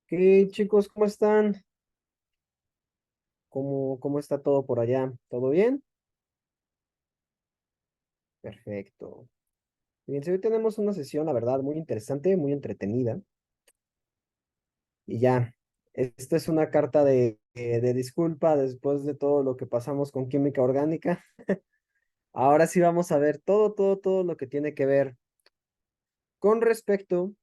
¿Qué chicos, cómo están? ¿Cómo está todo por allá? ¿Todo bien? Perfecto. Fíjense, hoy tenemos una sesión, la verdad, muy interesante, muy entretenida. Y ya, esta es una carta de disculpa después de todo lo que pasamos con química orgánica. Ahora sí vamos a ver todo lo que tiene que ver con respecto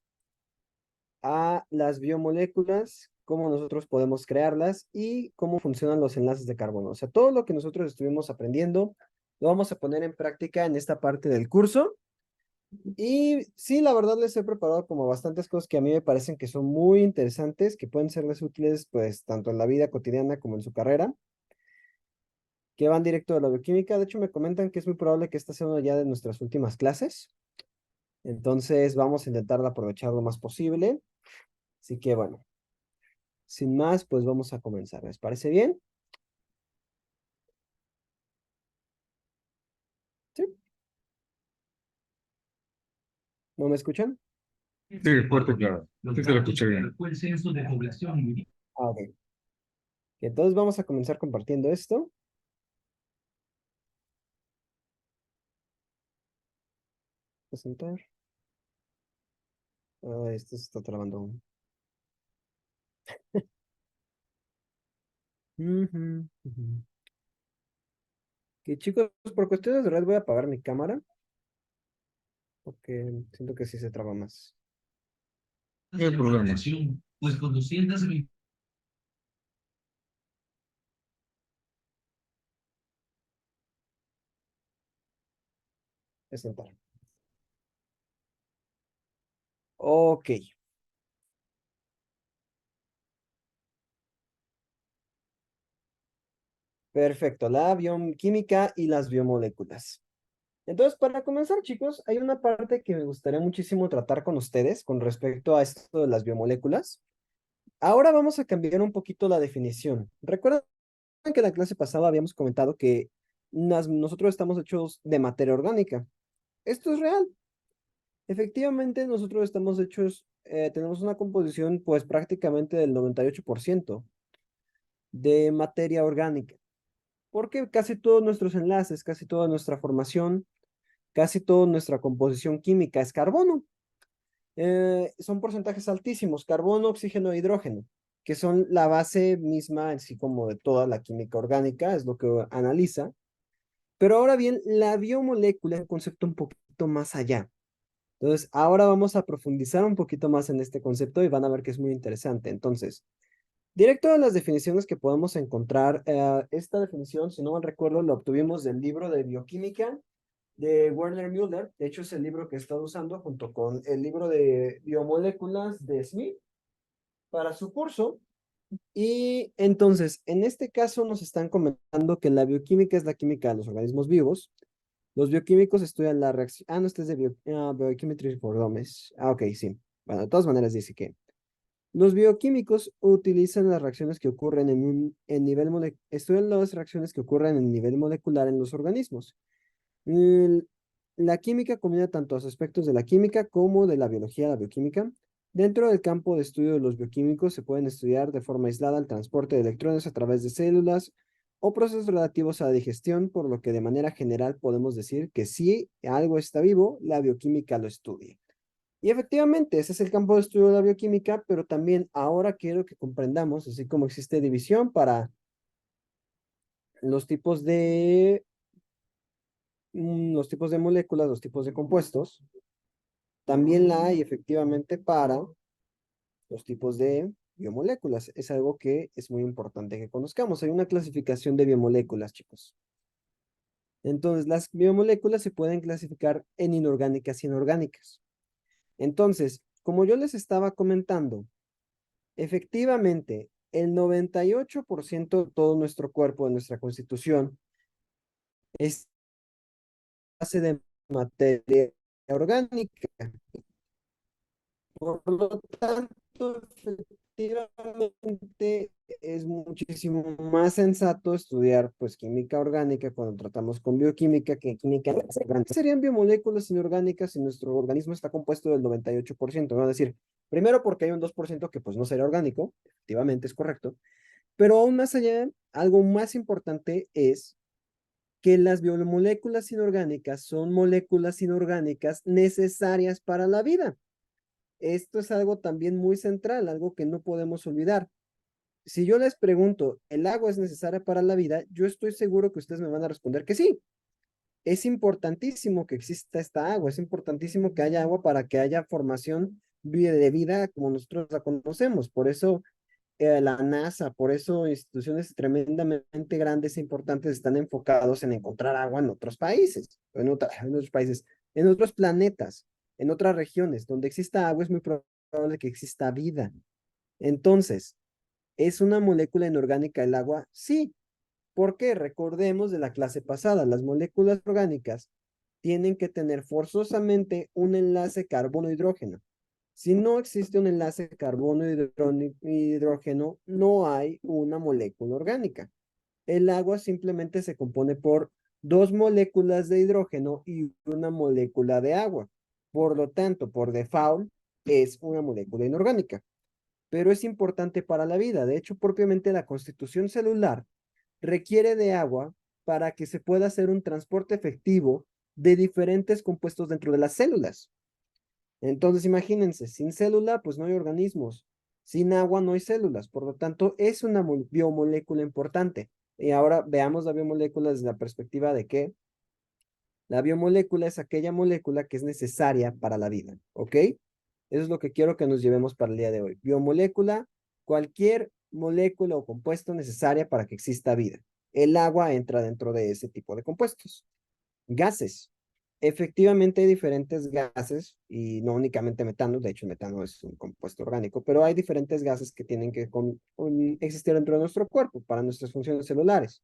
a las biomoléculas, cómo nosotros podemos crearlas y cómo funcionan los enlaces de carbono. O sea, todo lo que nosotros estuvimos aprendiendo lo vamos a poner en práctica en esta parte del curso. Y sí, la verdad les he preparado como bastantes cosas que a mí me parecen que son muy interesantes, que pueden serles útiles pues tanto en la vida cotidiana como en su carrera, que van directo de la bioquímica. De hecho, me comentan que es muy probable que esta sea una ya de nuestras últimas clases. Entonces vamos a intentar aprovechar lo más posible. Así que bueno, sin más, pues vamos a comenzar. ¿Les parece bien? ¿Sí? ¿No me escuchan? Sí, fuerte, claro. Sí, se lo escuché bien. Ah, ok. Entonces vamos a comenzar compartiendo esto. Presentar. Ah, esto se está trabando. Ujú, ujú. Que chicos, por cuestiones de red voy a apagar mi cámara porque siento que sí se traba más. No hay problema. Presentar. Ok, perfecto. La bioquímica y las biomoléculas. Entonces, para comenzar, chicos, hay una parte que me gustaría muchísimo tratar con ustedes con respecto a esto de las biomoléculas. Ahora vamos a cambiar un poquito la definición. Recuerden que en la clase pasada habíamos comentado que nosotros estamos hechos de materia orgánica. Esto es real. Efectivamente, nosotros estamos hechos, tenemos una composición pues prácticamente del 98% de materia orgánica, porque casi todos nuestros enlaces, casi toda nuestra formación, casi toda nuestra composición química es carbono. Son porcentajes altísimos, carbono, oxígeno e hidrógeno, que son la base misma, así como de toda la química orgánica, es lo que analiza. Pero ahora bien, la biomolécula es un concepto un poquito más allá. Entonces, ahora vamos a profundizar un poquito más en este concepto y van a ver que es muy interesante. Entonces, directo a las definiciones que podemos encontrar, esta definición, si no mal recuerdo, la obtuvimos del libro de bioquímica de Werner Müller. De hecho, es el libro que he estado usando junto con el libro de biomoléculas de Smith para su curso. Y entonces, en este caso nos están comentando que la bioquímica es la química de los organismos vivos. Los bioquímicos estudian la reacción. Ah, no, este es de Biochemistry for Dummies. Ah, ok, sí. Bueno, de todas maneras dice que los bioquímicos utilizan las reacciones que ocurren estudian las reacciones que ocurren en nivel molecular en los organismos. El- la química combina tanto los aspectos de la química como de la biología, la bioquímica. Dentro del campo de estudio de los bioquímicos se pueden estudiar de forma aislada el transporte de electrones a través de células o procesos relativos a la digestión, por lo que de manera general podemos decir que si algo está vivo, la bioquímica lo estudia. Y efectivamente, ese es el campo de estudio de la bioquímica, pero también ahora quiero que comprendamos, así como existe división para los tipos los tipos de moléculas, los tipos de compuestos. También la hay efectivamente para los tipos de biomoléculas. Es algo que es muy importante que conozcamos. Hay una clasificación de biomoléculas, chicos. Entonces, las biomoléculas se pueden clasificar en inorgánicas y inorgánicas. Entonces, como yo les estaba comentando, efectivamente, el 98% de todo nuestro cuerpo, de nuestra constitución, es base de materia orgánica. Por lo tanto, definitivamente es muchísimo más sensato estudiar pues química orgánica cuando tratamos con bioquímica que química orgánica. Serían biomoléculas inorgánicas si nuestro organismo está compuesto del 98%, ¿no? Es decir, primero porque hay un 2% que pues no sería orgánico, efectivamente es correcto, pero aún más allá, algo más importante es que las biomoléculas inorgánicas son moléculas inorgánicas necesarias para la vida. Esto es algo también muy central, algo que no podemos olvidar. Si yo les pregunto, ¿el agua es necesaria para la vida? Yo estoy seguro que ustedes me van a responder que sí. Es importantísimo que exista esta agua, es importantísimo que haya agua para que haya formación de vida como nosotros la conocemos. Por eso la NASA, por eso instituciones tremendamente grandes e importantes están enfocados en encontrar agua en otros países, en otros países, en otros planetas, en otras regiones. Donde exista agua es muy probable que exista vida. Entonces, ¿es una molécula inorgánica el agua? Sí. ¿Por qué? Recordemos de la clase pasada, las moléculas orgánicas tienen que tener forzosamente un enlace carbono-hidrógeno. Si no existe un enlace carbono-hidrógeno, no hay una molécula orgánica. El agua simplemente se compone por dos moléculas de hidrógeno y una molécula de agua. Por lo tanto, por default, es una molécula inorgánica. Pero es importante para la vida. De hecho, propiamente la constitución celular requiere de agua para que se pueda hacer un transporte efectivo de diferentes compuestos dentro de las células. Entonces, imagínense, sin célula, pues no hay organismos. Sin agua no hay células. Por lo tanto, es una biomolécula importante. Y ahora veamos la biomolécula desde la perspectiva de que la biomolécula es aquella molécula que es necesaria para la vida. ¿Ok? Eso es lo que quiero que nos llevemos para el día de hoy. Biomolécula, cualquier molécula o compuesto necesaria para que exista vida. El agua entra dentro de ese tipo de compuestos. Gases. Efectivamente hay diferentes gases y no únicamente metano, de hecho el metano es un compuesto orgánico, pero hay diferentes gases que tienen que existir dentro de nuestro cuerpo para nuestras funciones celulares.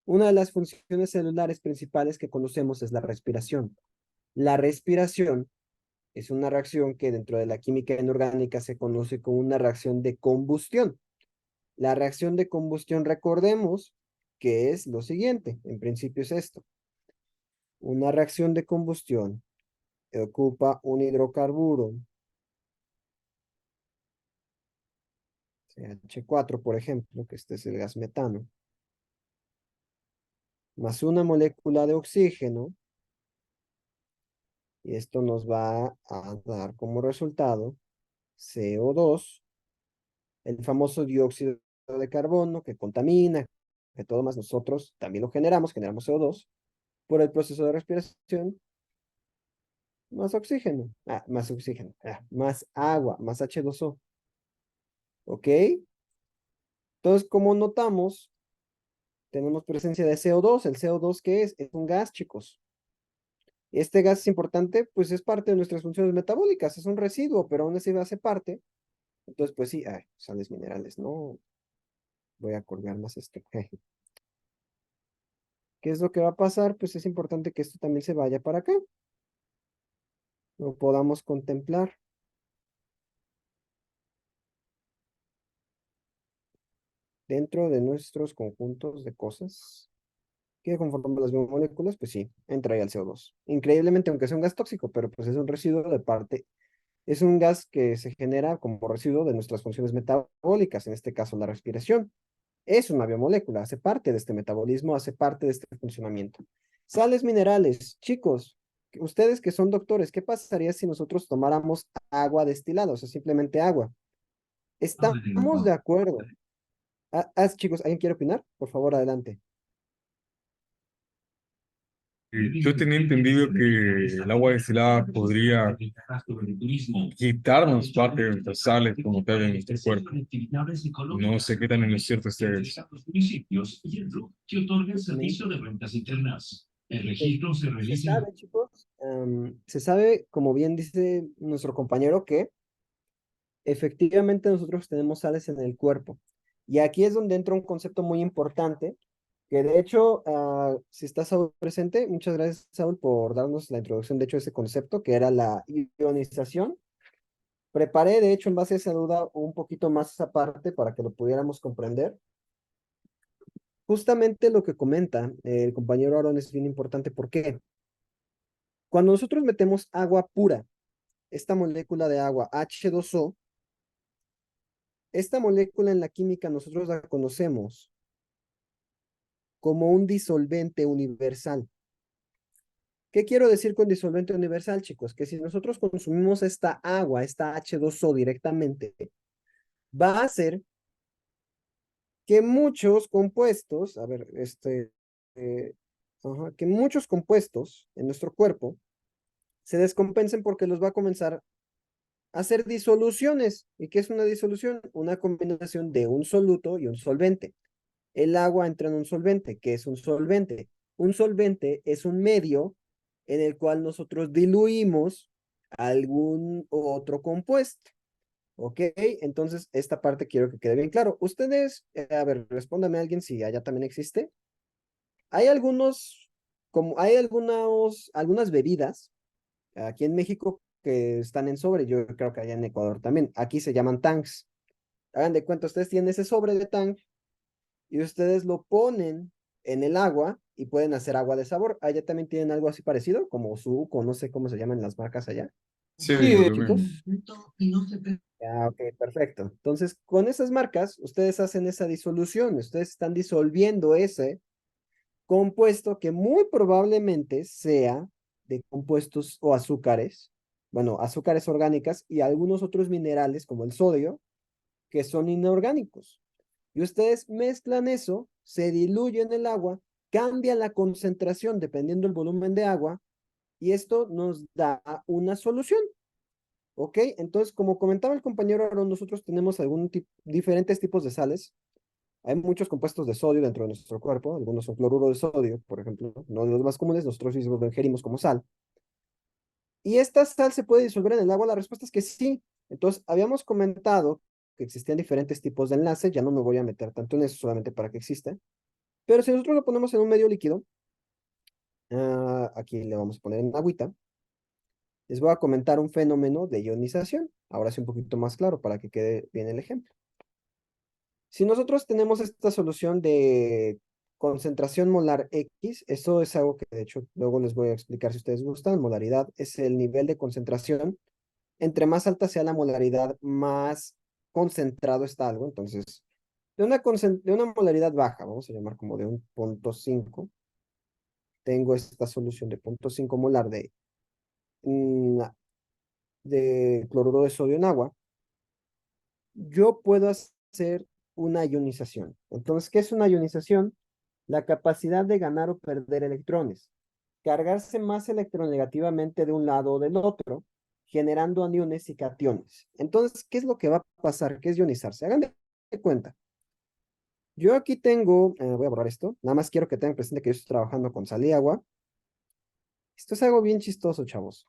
Una de las funciones celulares principales que conocemos es la respiración. La respiración es una reacción que dentro de la química inorgánica se conoce como una reacción de combustión. La reacción de combustión, recordemos que es lo siguiente, en principio es esto. Una reacción de combustión ocupa un hidrocarburo, CH4, por ejemplo, que este es el gas metano, más una molécula de oxígeno, y esto nos va a dar como resultado CO2, el famoso dióxido de carbono que contamina, que todo más nosotros también lo generamos CO2, por el proceso de respiración, más agua, más H2O, ¿ok? Entonces, como notamos, tenemos presencia de CO2. ¿El CO2 qué es? Es un gas, chicos. Este gas es importante, pues es parte de nuestras funciones metabólicas, es un residuo, pero aún así hace parte. Entonces, pues sí, sales minerales, ¿no? Voy a colgar más esto. ¿Qué es lo que va a pasar? Pues es importante que esto también se vaya para acá, lo podamos contemplar dentro de nuestros conjuntos de cosas que conforman las biomoléculas, pues sí, entra ahí el CO2. Increíblemente, aunque sea un gas tóxico, pero pues es un residuo de parte, es un gas que se genera como residuo de nuestras funciones metabólicas, en este caso la respiración. Es una biomolécula, hace parte de este metabolismo, hace parte de este funcionamiento. Sales minerales, chicos, ustedes que son doctores, ¿qué pasaría si nosotros tomáramos agua destilada, o sea, simplemente agua? Estamos de acuerdo. Chicos, ¿alguien quiere opinar? Por favor, adelante. Yo tenía entendido que el agua destilada podría quitarnos parte de nuestras sales como tal en nuestro cuerpo. No sé qué tan en lo cierto esté eso. Se sabe, chicos, se sabe, como bien dice nuestro compañero, que efectivamente nosotros tenemos sales en el cuerpo. Y aquí es donde entra un concepto muy importante, que de hecho, si está Saúl presente, muchas gracias, Saúl, por darnos la introducción, de hecho, de ese concepto, que era la ionización. Preparé, de hecho, en base a esa duda, un poquito más esa parte para que lo pudiéramos comprender. Justamente lo que comenta el compañero Aaron es bien importante. ¿Por qué? Cuando nosotros metemos agua pura, esta molécula de agua H2O, esta molécula en la química nosotros la conocemos como un disolvente universal. ¿Qué quiero decir con disolvente universal, chicos? Que si nosotros consumimos esta agua, esta H2O directamente, va a hacer que muchos compuestos, a ver, eh, que muchos compuestos en nuestro cuerpo se descompensen porque los va a comenzar a hacer disoluciones. ¿Y qué es una disolución? Una combinación de un soluto y un solvente. El agua entra en un solvente. ¿Qué es un solvente? Un solvente es un medio en el cual nosotros diluimos algún otro compuesto. ¿Ok? Entonces, esta parte quiero que quede bien claro. Ustedes, a ver, respóndame a alguien si allá también existe. Hay algunas bebidas aquí en México que están en sobre, yo creo que allá en Ecuador también. Aquí se llaman tanks. Hagan de cuenta, ustedes tienen ese sobre de tank y ustedes lo ponen en el agua y pueden hacer agua de sabor. Allá también tienen algo así parecido, como Suco, no sé cómo se llaman las marcas allá. Sí, Sí, amigo, lo chicos. mismo. Ah, ok, perfecto. Entonces, con esas marcas, ustedes hacen esa disolución, ustedes están disolviendo ese compuesto que muy probablemente sea de compuestos o azúcares, bueno, azúcares orgánicas y algunos otros minerales como el sodio, que son inorgánicos. Y ustedes mezclan eso, se diluye en el agua, cambia la concentración dependiendo del volumen de agua y esto nos da una solución. ¿Ok? Entonces, como comentaba el compañero Aaron, nosotros tenemos diferentes tipos de sales. Hay muchos compuestos de sodio dentro de nuestro cuerpo, algunos son cloruro de sodio, por ejemplo, no de los más comunes, nosotros sí lo ingerimos como sal. ¿Y esta sal se puede disolver en el agua? La respuesta es que sí. Entonces, habíamos comentado que existían diferentes tipos de enlace, ya no me voy a meter tanto en eso, solamente para que exista. Pero si nosotros lo ponemos en un medio líquido, aquí le vamos a poner en agüita, les voy a comentar un fenómeno de ionización. Ahora sí un poquito más claro para que quede bien el ejemplo. Si nosotros tenemos esta solución de concentración molar X, eso es algo que de hecho luego les voy a explicar si ustedes gustan. Molaridad es el nivel de concentración. Entre más alta sea la molaridad, más concentrado está algo. Entonces, de una molaridad baja, vamos a llamar como de un 0.5, tengo esta solución de 0.5 molar mm, de cloruro de sodio en agua. Yo puedo hacer una ionización. Entonces, ¿qué es una ionización? La capacidad de ganar o perder electrones. Cargarse más electronegativamente de un lado o del otro, generando aniones y cationes. Entonces, ¿qué es lo que va a pasar? ¿Qué es ionizarse? Hagan de cuenta. Yo aquí tengo, voy a borrar esto, nada más quiero que tengan presente que yo estoy trabajando con sal y agua. Esto es algo bien chistoso, chavos.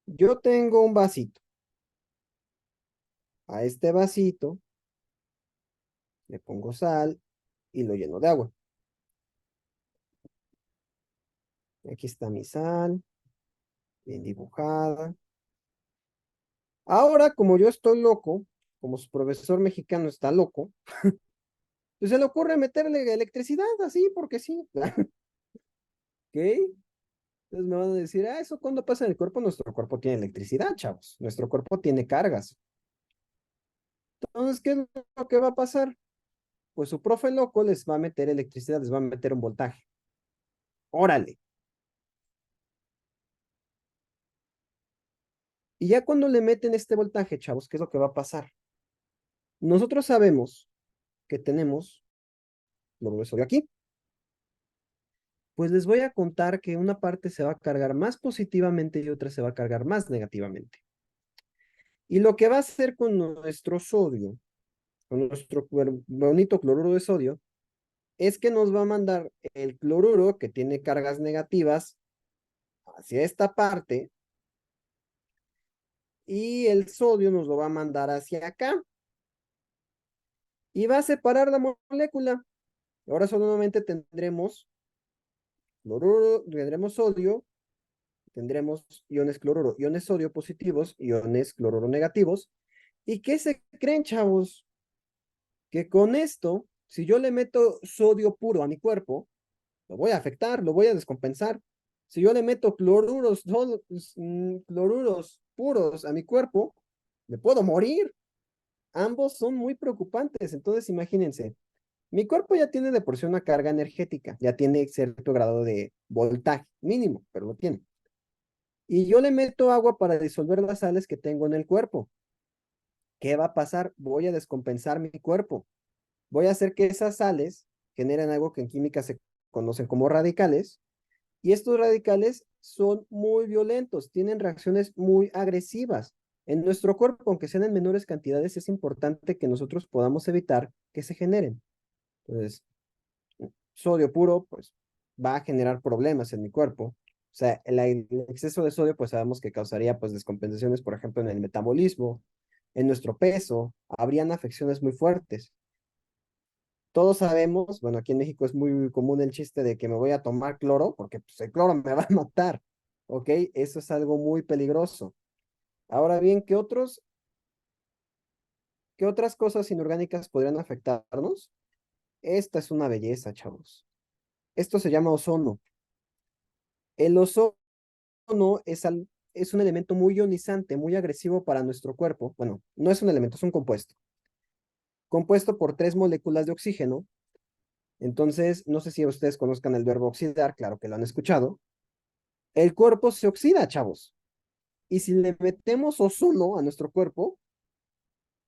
Yo tengo un vasito. A este vasito le pongo sal y lo lleno de agua. Aquí está mi sal, bien dibujada. Ahora, como yo estoy loco, como su profesor mexicano está loco, pues se le ocurre meterle electricidad así, porque sí. ¿Ok? Entonces me van a decir, ¿eso cuándo pasa en el cuerpo? Nuestro cuerpo tiene electricidad, chavos. Nuestro cuerpo tiene cargas. Entonces, ¿qué es lo que va a pasar? Pues su profe loco les va a meter electricidad, les va a meter un voltaje. Órale. Y ya cuando le meten este voltaje, chavos, ¿qué es lo que va a pasar? Nosotros sabemos que tenemos lo sodio aquí. Pues les voy a contar que una parte se va a cargar más positivamente y otra se va a cargar más negativamente. Y lo que va a hacer con nuestro sodio, con nuestro bonito cloruro de sodio, es que nos va a mandar el cloruro que tiene cargas negativas hacia esta parte y el sodio nos lo va a mandar hacia acá y va a separar la molécula. Ahora solamente tendremos cloruro, tendremos sodio, tendremos iones cloruro, iones sodio positivos, iones cloruro negativos. ¿Y qué se creen, chavos? Que con esto, si yo le meto sodio puro a mi cuerpo, lo voy a afectar, lo voy a descompensar. Si yo le meto cloruros puros a mi cuerpo, me puedo morir. Ambos son muy preocupantes. Entonces, imagínense, mi cuerpo ya tiene de por sí una carga energética, ya tiene cierto grado de voltaje, mínimo, pero lo tiene. Y yo le meto agua para disolver las sales que tengo en el cuerpo. ¿Qué va a pasar? Voy a descompensar mi cuerpo. Voy a hacer que esas sales generen algo que en química se conocen como radicales. Y estos radicales son muy violentos, tienen reacciones muy agresivas. En nuestro cuerpo, aunque sean en menores cantidades, es importante que nosotros podamos evitar que se generen. Entonces, sodio puro, pues va a generar problemas en mi cuerpo. O sea, el exceso de sodio, pues sabemos que causaría pues descompensaciones, por ejemplo, en el metabolismo, en nuestro peso, habrían afecciones muy fuertes. Todos sabemos, bueno, aquí en México es muy común el chiste de que me voy a tomar cloro, porque pues, el cloro me va a matar, ¿ok? Eso es algo muy peligroso. Ahora bien, qué otras cosas inorgánicas podrían afectarnos? Esta es una belleza, chavos. Esto se llama ozono. El ozono es un elemento muy ionizante, muy agresivo para nuestro cuerpo. Bueno, no es un elemento, es un compuesto. Compuesto por tres moléculas de oxígeno. Entonces, no sé si ustedes conozcan el verbo oxidar, claro que lo han escuchado. El cuerpo se oxida, chavos. Y si le metemos ozono a nuestro cuerpo,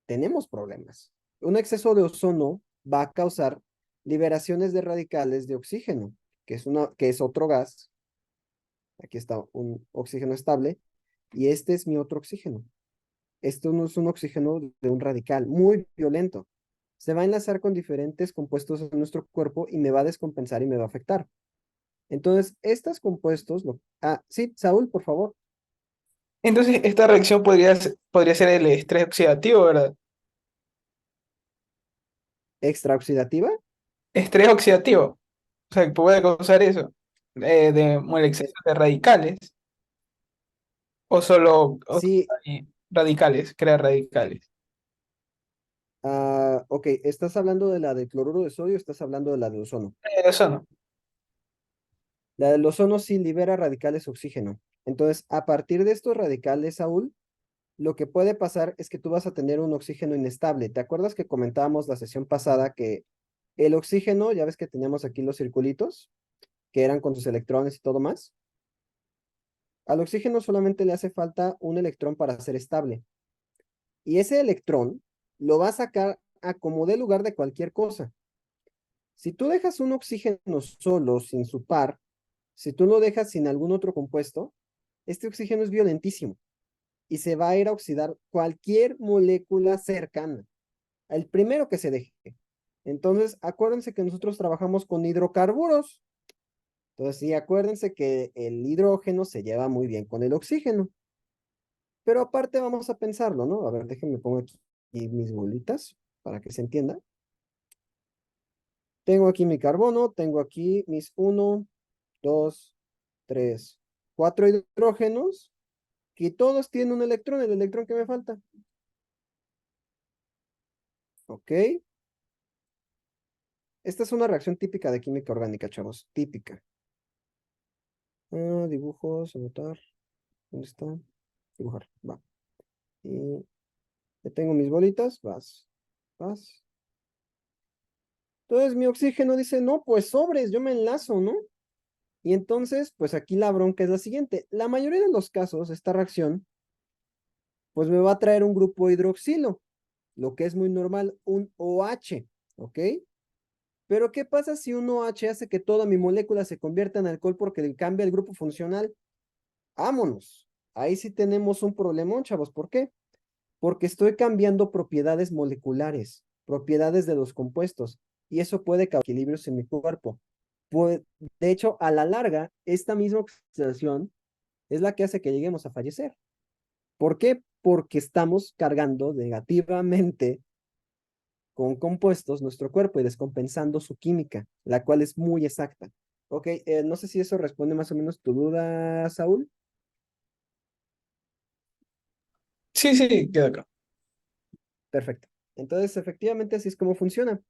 tenemos problemas. Un exceso de ozono va a causar liberaciones de radicales de oxígeno, que es otro gas. Aquí está un oxígeno estable. Y este es mi otro oxígeno. Esto no es un oxígeno de un radical muy violento. Se va a enlazar con diferentes compuestos en nuestro cuerpo y me va a descompensar y me va a afectar. Entonces, estos compuestos, sí, Saúl, por favor. Entonces, esta reacción podría ser el estrés oxidativo, ¿verdad? Extraoxidativa. Estrés oxidativo. O sea, que puede causar eso, el Eh, exceso de radicales, o solo sí, radicales, crea radicales. ok, ¿estás hablando de la de cloruro de sodio o estás hablando de la de ozono? Eso no. La del ozono sí libera radicales oxígeno. Entonces, a partir de estos radicales, Saúl, lo que puede pasar es que tú vas a tener un oxígeno inestable. ¿Te acuerdas que comentábamos la sesión pasada que el oxígeno, ya ves que teníamos aquí los circulitos, que eran con sus electrones y todo más? Al oxígeno solamente le hace falta un electrón para ser estable. Y ese electrón lo va a sacar a como dé lugar de cualquier cosa. Si tú dejas un oxígeno solo, sin su par, si tú lo dejas sin algún otro compuesto, este oxígeno es violentísimo y se va a ir a oxidar cualquier molécula cercana, el primero que se deje. Entonces, acuérdense que nosotros trabajamos con hidrocarburos. Entonces, sí, acuérdense que el hidrógeno se lleva muy bien con el oxígeno. Pero aparte vamos a pensarlo, ¿no? A ver, déjenme pongo aquí mis bolitas para que se entienda. Tengo aquí mi carbono, tengo aquí mis uno, 2, 3, 4 hidrógenos, y todos tienen un electrón, el electrón que me falta. Ok. Esta es una reacción típica de química orgánica, chavos. Típica. Dibujos, anotar. ¿Dónde está? Dibujar. Va. Y ya tengo mis bolitas. Vas. Vas. Entonces mi oxígeno dice, no, pues sobres, yo me enlazo, ¿no? Y entonces, pues aquí la bronca es la siguiente. La mayoría de los casos, esta reacción, pues me va a traer un grupo hidroxilo, lo que es muy normal, un OH, ¿ok? Pero ¿qué pasa si un OH hace que toda mi molécula se convierta en alcohol porque le cambia el grupo funcional? Vámonos. Ahí sí tenemos un problemón, chavos. ¿Por qué? Porque estoy cambiando propiedades moleculares, propiedades de los compuestos, y eso puede causar equilibrios en mi cuerpo. Pues, de hecho, a la larga, esta misma oxidación es la que hace que lleguemos a fallecer. ¿Por qué? Porque estamos cargando negativamente con compuestos nuestro cuerpo y descompensando su química, la cual es muy exacta. Ok, no sé si eso responde más o menos tu duda, Saúl. Sí, sí, queda acá. Perfecto. Entonces, efectivamente, así es como funciona.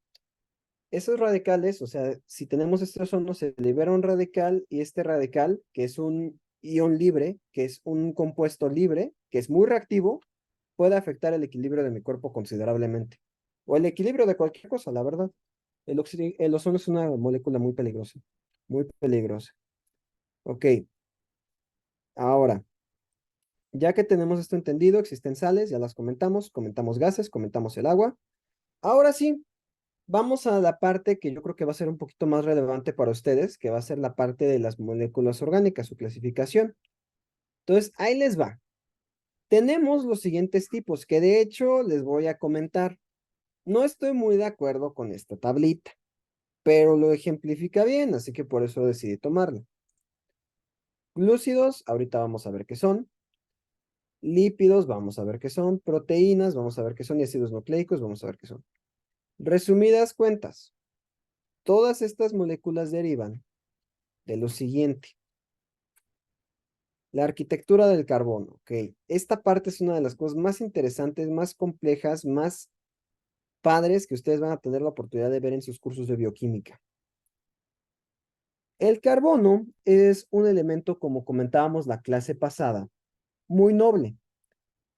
Esos radicales, o sea, si tenemos estos ozonos, se libera un radical y este radical, que es un ion libre, que es un compuesto libre, que es muy reactivo, puede afectar el equilibrio de mi cuerpo considerablemente. O el equilibrio de cualquier cosa, la verdad. El ozono es una molécula muy peligrosa. Muy peligrosa. Ok, ahora, ya que tenemos esto entendido, existen sales, ya las comentamos, comentamos gases, comentamos el agua. Ahora sí, vamos a la parte que yo creo que va a ser un poquito más relevante para ustedes, que va a ser la parte de las moléculas orgánicas, su clasificación. Entonces, ahí les va. Tenemos los siguientes tipos, que de hecho les voy a comentar. No estoy muy de acuerdo con esta tablita, pero lo ejemplifica bien, así que por eso decidí tomarlo. Glúcidos, ahorita vamos a ver qué son. Lípidos, vamos a ver qué son. Proteínas, vamos a ver qué son. Y ácidos nucleicos, vamos a ver qué son. Resumidas cuentas, todas estas moléculas derivan de lo siguiente. La arquitectura del carbono, ok. Esta parte es una de las cosas más interesantes, más complejas, más padres que ustedes van a tener la oportunidad de ver en sus cursos de bioquímica. El carbono es un elemento, como comentábamos la clase pasada, muy noble,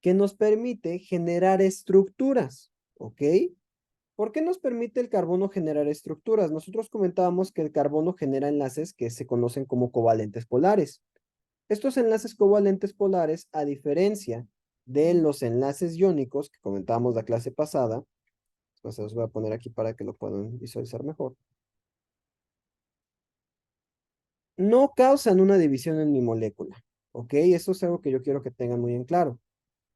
que nos permite generar estructuras, ¿ok? ¿Por qué nos permite el carbono generar estructuras? Nosotros comentábamos que el carbono genera enlaces que se conocen como covalentes polares. Estos enlaces covalentes polares, a diferencia de los enlaces iónicos que comentábamos la clase pasada, pues se los voy a poner aquí para que lo puedan visualizar mejor, no causan una división en mi molécula, ¿ok? Eso es algo que yo quiero que tengan muy en claro.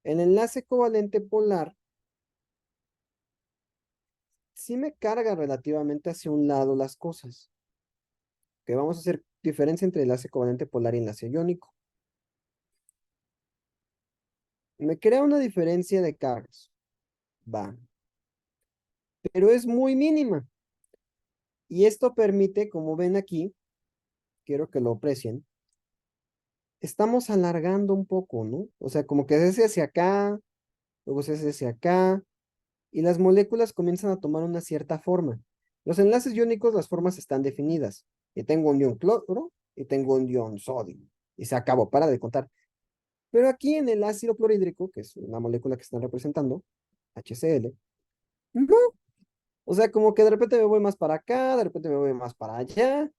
El enlace covalente polar sí me carga relativamente hacia un lado las cosas, que vamos a hacer diferencia entre enlace covalente polar y enlace iónico. Me crea una diferencia de cargas, va, pero es muy mínima. Y esto permite, como ven aquí, quiero que lo aprecien, estamos alargando un poco, ¿no? O sea, como que se hace hacia acá, luego se hace hacia acá, y las moléculas comienzan a tomar una cierta forma. Los enlaces iónicos, las formas están definidas. Y tengo un ion cloro y tengo un ion sodio. Y se acabó, para de contar. Pero aquí en el ácido clorhídrico, que es una molécula que están representando, HCl, no. O sea, como que de repente me voy más para acá, de repente me voy más para allá,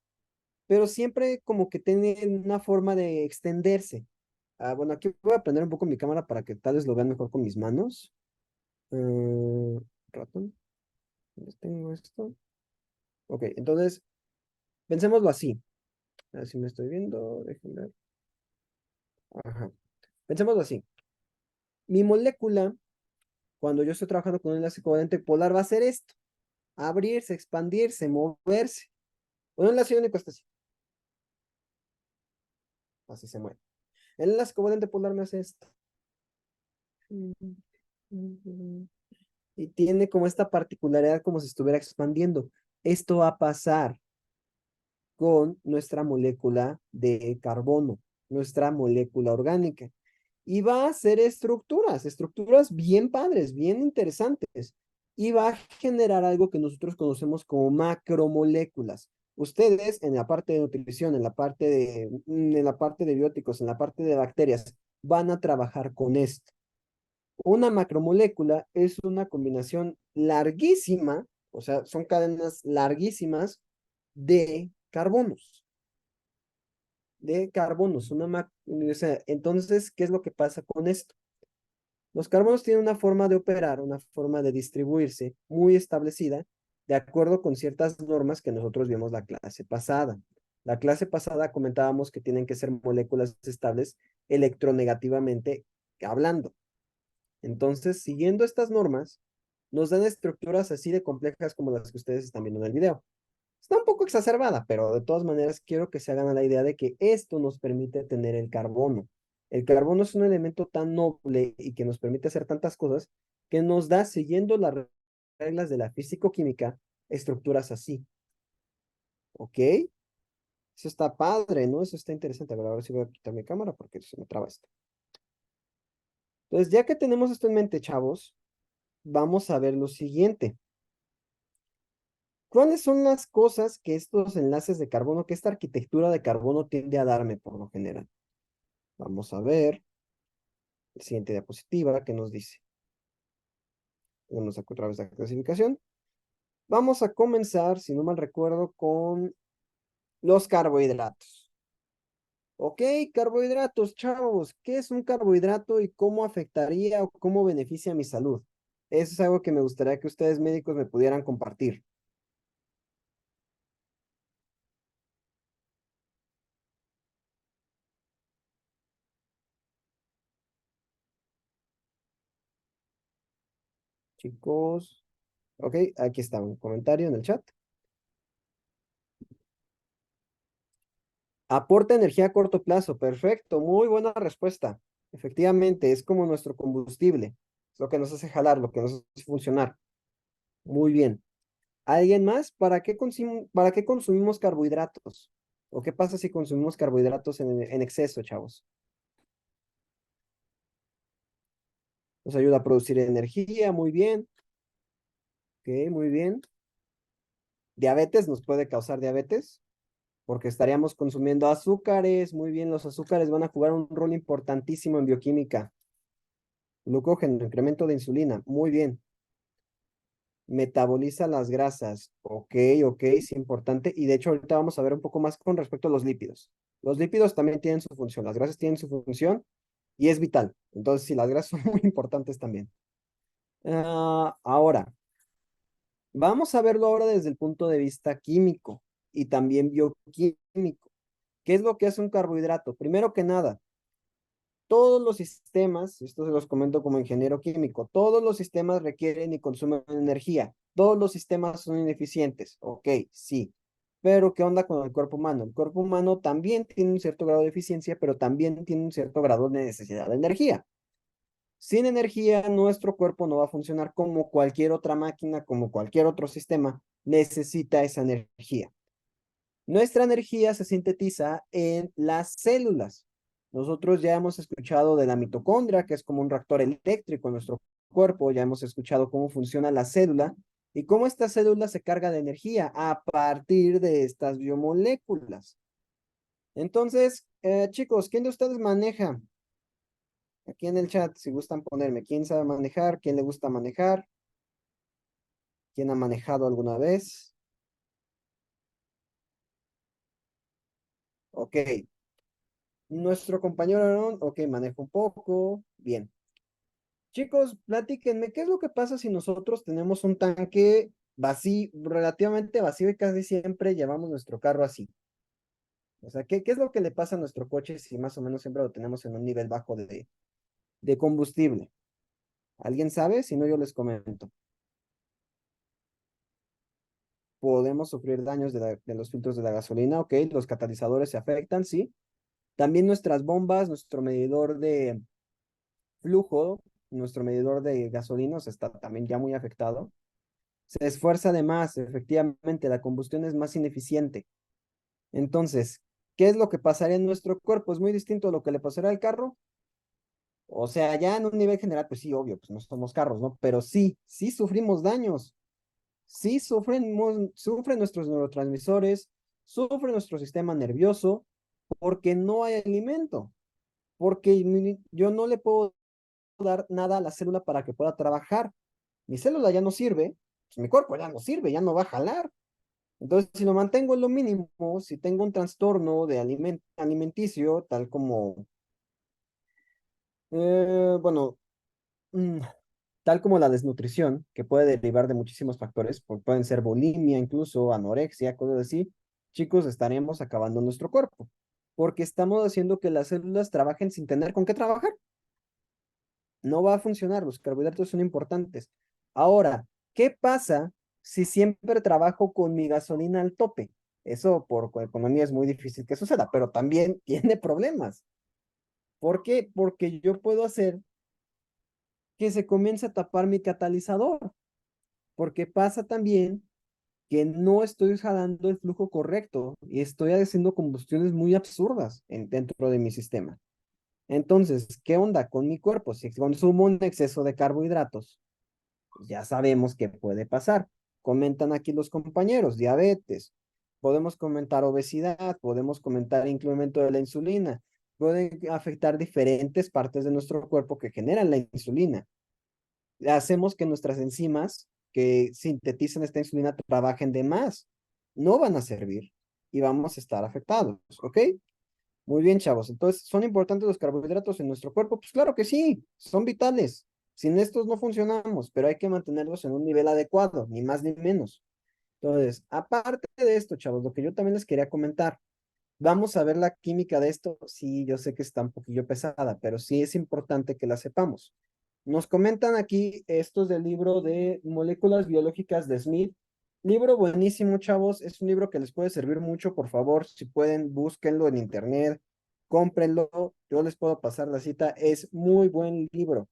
pero siempre como que tienen una forma de extenderse. Bueno, aquí voy a prender un poco mi cámara para que tal vez lo vean mejor con mis manos. Ratón, ¿dónde tengo esto? Ok, entonces, pensémoslo así. A ver si me estoy viendo, déjenme ver. Ajá. Pensémoslo así. Mi molécula, cuando yo estoy trabajando con un enlace covalente polar, va a hacer esto. Abrirse, expandirse, moverse. Un enlace iónico está así. Así se mueve. El enlace covalente polar me hace esto. Y tiene como esta particularidad como si estuviera expandiendo. Esto va a pasar con nuestra molécula de carbono, nuestra molécula orgánica. Y va a hacer estructuras, estructuras bien padres, bien interesantes. Y va a generar algo que nosotros conocemos como macromoléculas. Ustedes en la parte de nutrición, en la parte de bióticos, en la parte de bacterias, van a trabajar con esto. Una macromolécula es una combinación larguísima, o sea, son cadenas larguísimas de carbonos. O sea, entonces, ¿qué es lo que pasa con esto? Los carbonos tienen una forma de operar, una forma de distribuirse muy establecida, de acuerdo con ciertas normas que nosotros vimos la clase pasada. La clase pasada comentábamos que tienen que ser moléculas estables electronegativamente hablando. Entonces, siguiendo estas normas, nos dan estructuras así de complejas como las que ustedes están viendo en el video. Está un poco exacerbada, pero de todas maneras quiero que se hagan a la idea de que esto nos permite tener el carbono. El carbono es un elemento tan noble y que nos permite hacer tantas cosas que nos da, siguiendo las reglas de la físico-química, estructuras así. ¿Ok? Eso está padre, ¿no? Eso está interesante. A ver si voy a quitar mi cámara porque se me traba esto. Entonces, ya que tenemos esto en mente, chavos, vamos a ver lo siguiente. ¿Cuáles son las cosas que estos enlaces de carbono, que esta arquitectura de carbono tiende a darme por lo general? Vamos a ver la siguiente diapositiva que nos dice. Vamos a otra vez la clasificación. Vamos a comenzar, si no mal recuerdo, con los carbohidratos. Ok, carbohidratos, chavos. ¿Qué es un carbohidrato y cómo afectaría o cómo beneficia mi salud? Eso es algo que me gustaría que ustedes médicos me pudieran compartir. Chicos. Ok, aquí está un comentario en el chat. Aporta energía a corto plazo. Perfecto, muy buena respuesta. Efectivamente, es como nuestro combustible. Es lo que nos hace jalar, lo que nos hace funcionar. Muy bien. ¿Alguien más? ¿Para qué consumimos carbohidratos? ¿O qué pasa si consumimos carbohidratos en exceso, chavos? Nos ayuda a producir energía, muy bien. Ok, muy bien. Diabetes, nos puede causar diabetes, porque estaríamos consumiendo azúcares. Muy bien, los azúcares van a jugar un rol importantísimo en bioquímica. Glucógeno, incremento de insulina, muy bien. Metaboliza las grasas, ok, ok, es importante. Y de hecho, ahorita vamos a ver un poco más con respecto a los lípidos. Los lípidos también tienen su función, las grasas tienen su función y es vital. Entonces, sí, las grasas son muy importantes también. Ahora, vamos a verlo ahora desde el punto de vista químico y también bioquímico. ¿Qué es lo que hace un carbohidrato? Primero que nada, todos los sistemas, esto se los comento como ingeniero químico, todos los sistemas requieren y consumen energía. Todos los sistemas son ineficientes. Ok, sí. Pero ¿qué onda con el cuerpo humano? El cuerpo humano también tiene un cierto grado de eficiencia, pero también tiene un cierto grado de necesidad de energía. Sin energía, nuestro cuerpo no va a funcionar como cualquier otra máquina, como cualquier otro sistema. Necesita esa energía. Nuestra energía se sintetiza en las células. Nosotros ya hemos escuchado de la mitocondria, que es como un reactor eléctrico en nuestro cuerpo, ya hemos escuchado cómo funciona la célula y cómo esta célula se carga de energía a partir de estas biomoléculas. Entonces, chicos, ¿quién de ustedes maneja? Aquí en el chat, si gustan ponerme, ¿quién sabe manejar? ¿Quién le gusta manejar? ¿Quién ha manejado alguna vez? Ok. Nuestro compañero Aaron, ok, maneja un poco. Bien. Chicos, platíquenme, ¿qué es lo que pasa si nosotros tenemos un tanque vacío, relativamente vacío y casi siempre llevamos nuestro carro así? O sea, ¿qué es lo que le pasa a nuestro coche si más o menos siempre lo tenemos en un nivel bajo de combustible? ¿Alguien sabe? Si no, yo les comento. Podemos sufrir daños de los filtros de la gasolina, ok, los catalizadores se afectan, sí. También nuestras bombas, nuestro medidor de flujo, nuestro medidor de gasolina, o sea, está también ya muy afectado. Se esfuerza de más, efectivamente, la combustión es más ineficiente. Entonces, ¿qué es lo que pasaría en nuestro cuerpo? Es muy distinto a lo que le pasará al carro. O sea, ya en un nivel general, pues sí, obvio, pues no somos carros, ¿no? Pero sí, sí sufrimos daños. Sí sufren nuestros neurotransmisores, sufre nuestro sistema nervioso, porque no hay alimento. Porque yo no le puedo dar nada a la célula para que pueda trabajar. Mi célula ya no sirve, pues mi cuerpo ya no sirve, ya no va a jalar. Entonces, si lo mantengo en lo mínimo, si tengo un trastorno de alimenticio, tal como, bueno, mm, tal como la desnutrición, que puede derivar de muchísimos factores, pueden ser bulimia, incluso anorexia, cosas así, chicos, estaremos acabando nuestro cuerpo, porque estamos haciendo que las células trabajen sin tener con qué trabajar. No va a funcionar, los carbohidratos son importantes. Ahora, ¿qué pasa si siempre trabajo con mi gasolina al tope? Eso por economía es muy difícil que suceda, pero también tiene problemas. ¿Por qué? Porque yo puedo hacer que se comience a tapar mi catalizador, porque pasa también que no estoy jalando el flujo correcto y estoy haciendo combustiones muy absurdas dentro de mi sistema. Entonces, ¿qué onda con mi cuerpo? Si consumo un exceso de carbohidratos, pues ya sabemos qué puede pasar. Comentan aquí los compañeros, diabetes, podemos comentar obesidad, podemos comentar incremento de la insulina, pueden afectar diferentes partes de nuestro cuerpo que generan la insulina. Hacemos que nuestras enzimas que sintetizan esta insulina trabajen de más, no van a servir y vamos a estar afectados, ¿ok? Muy bien, chavos. Entonces, ¿son importantes los carbohidratos en nuestro cuerpo? Pues claro que sí, son vitales. Sin estos no funcionamos, pero hay que mantenerlos en un nivel adecuado, ni más ni menos. Entonces, aparte de esto, chavos, lo que yo también les quería comentar, vamos a ver la química de esto. Sí, yo sé que está un poquillo pesada, pero sí es importante que la sepamos. Nos comentan aquí estos del libro de Moléculas Biológicas de Smith. Libro buenísimo, chavos. Es un libro que les puede servir mucho. Por favor, si pueden, búsquenlo en internet, cómprenlo. Yo les puedo pasar la cita. Es muy buen libro.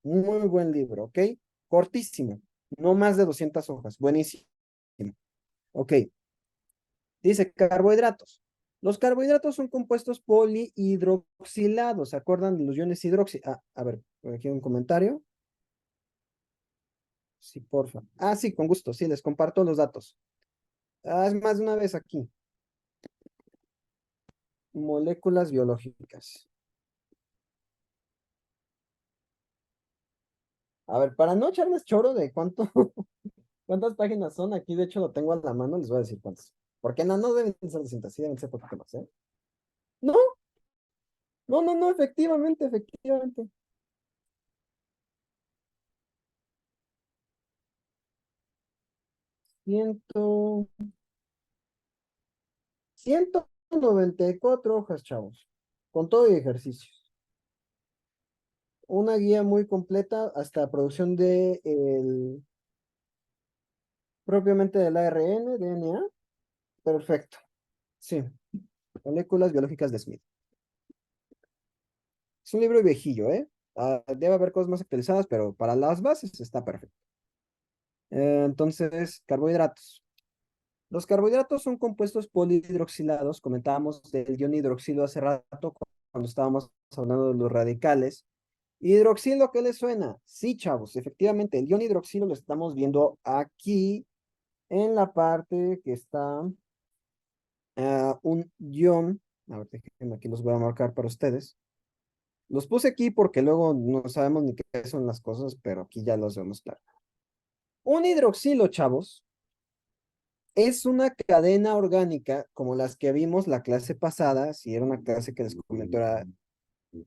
Muy buen libro, ¿ok? Cortísimo. No más de 200 hojas. Buenísimo. Ok. Dice carbohidratos. Los carbohidratos son compuestos polihidroxilados. ¿Se acuerdan de los iones hidroxi? Ah, a ver, por aquí un comentario. Sí, porfa. Ah, sí, con gusto. Sí, les comparto los datos. Ah, es más de una vez aquí. Moléculas biológicas. A ver, para no echarles choro de cuántas páginas son, aquí de hecho lo tengo a la mano, les voy a decir cuántas. Porque no deben ser 200, sí deben ser poquito más, ¿eh? No, no, efectivamente. Ciento, 194 hojas, chavos. Con todo y ejercicios. Una guía muy completa hasta producción de propiamente del ARN, DNA. Perfecto. Sí, moléculas biológicas de Smith. Es un libro viejillo, ¿eh? Debe haber cosas más actualizadas, pero para las bases está perfecto. Entonces, carbohidratos. Los carbohidratos son compuestos polihidroxilados. Comentábamos del ion hidroxilo hace rato cuando estábamos hablando de los radicales. Hidroxilo, ¿qué les suena? Sí, chavos, efectivamente, el ion hidroxilo lo estamos viendo aquí en la parte que está un ion. A ver, déjenme aquí los voy a marcar para ustedes. Los puse aquí porque luego no sabemos ni qué son las cosas, pero aquí ya los vemos claro. Un hidroxilo, chavos, es una cadena orgánica como las que vimos la clase pasada, si era una clase que les comento era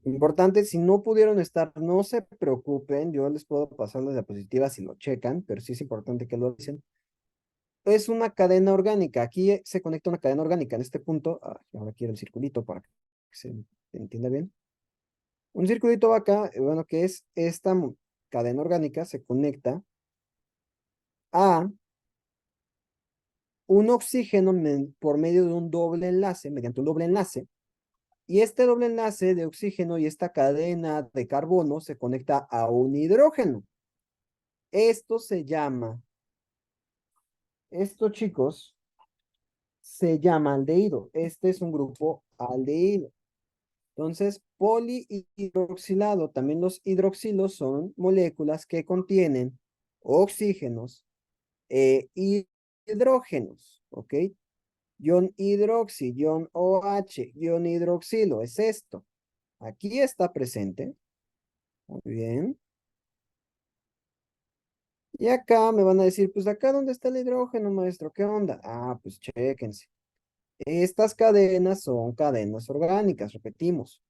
importante. Si no pudieron estar, no se preocupen, yo les puedo pasar la diapositiva si lo checan, pero sí es importante que lo dicen. Es una cadena orgánica, aquí se conecta una cadena orgánica en este punto. Ahora quiero el circulito para que se entienda bien. Un circulito va acá, bueno, que es esta cadena orgánica, se conecta a un oxígeno por medio de un doble enlace, mediante un doble enlace, y este doble enlace de oxígeno y esta cadena de carbono se conecta a un hidrógeno. Esto se llama, esto chicos, se llama aldehído. Este es un grupo aldehído. Entonces, polihidroxilado, también los hidroxilos son moléculas que contienen oxígenos y hidrógenos, ¿ok? Ion hidroxi, ion OH, ion hidroxilo, es esto. Aquí está presente. Muy bien. Y acá me van a decir, pues acá ¿dónde está el hidrógeno, maestro? ¿Qué onda? Ah, pues chéquense. Estas cadenas son cadenas orgánicas, repetimos.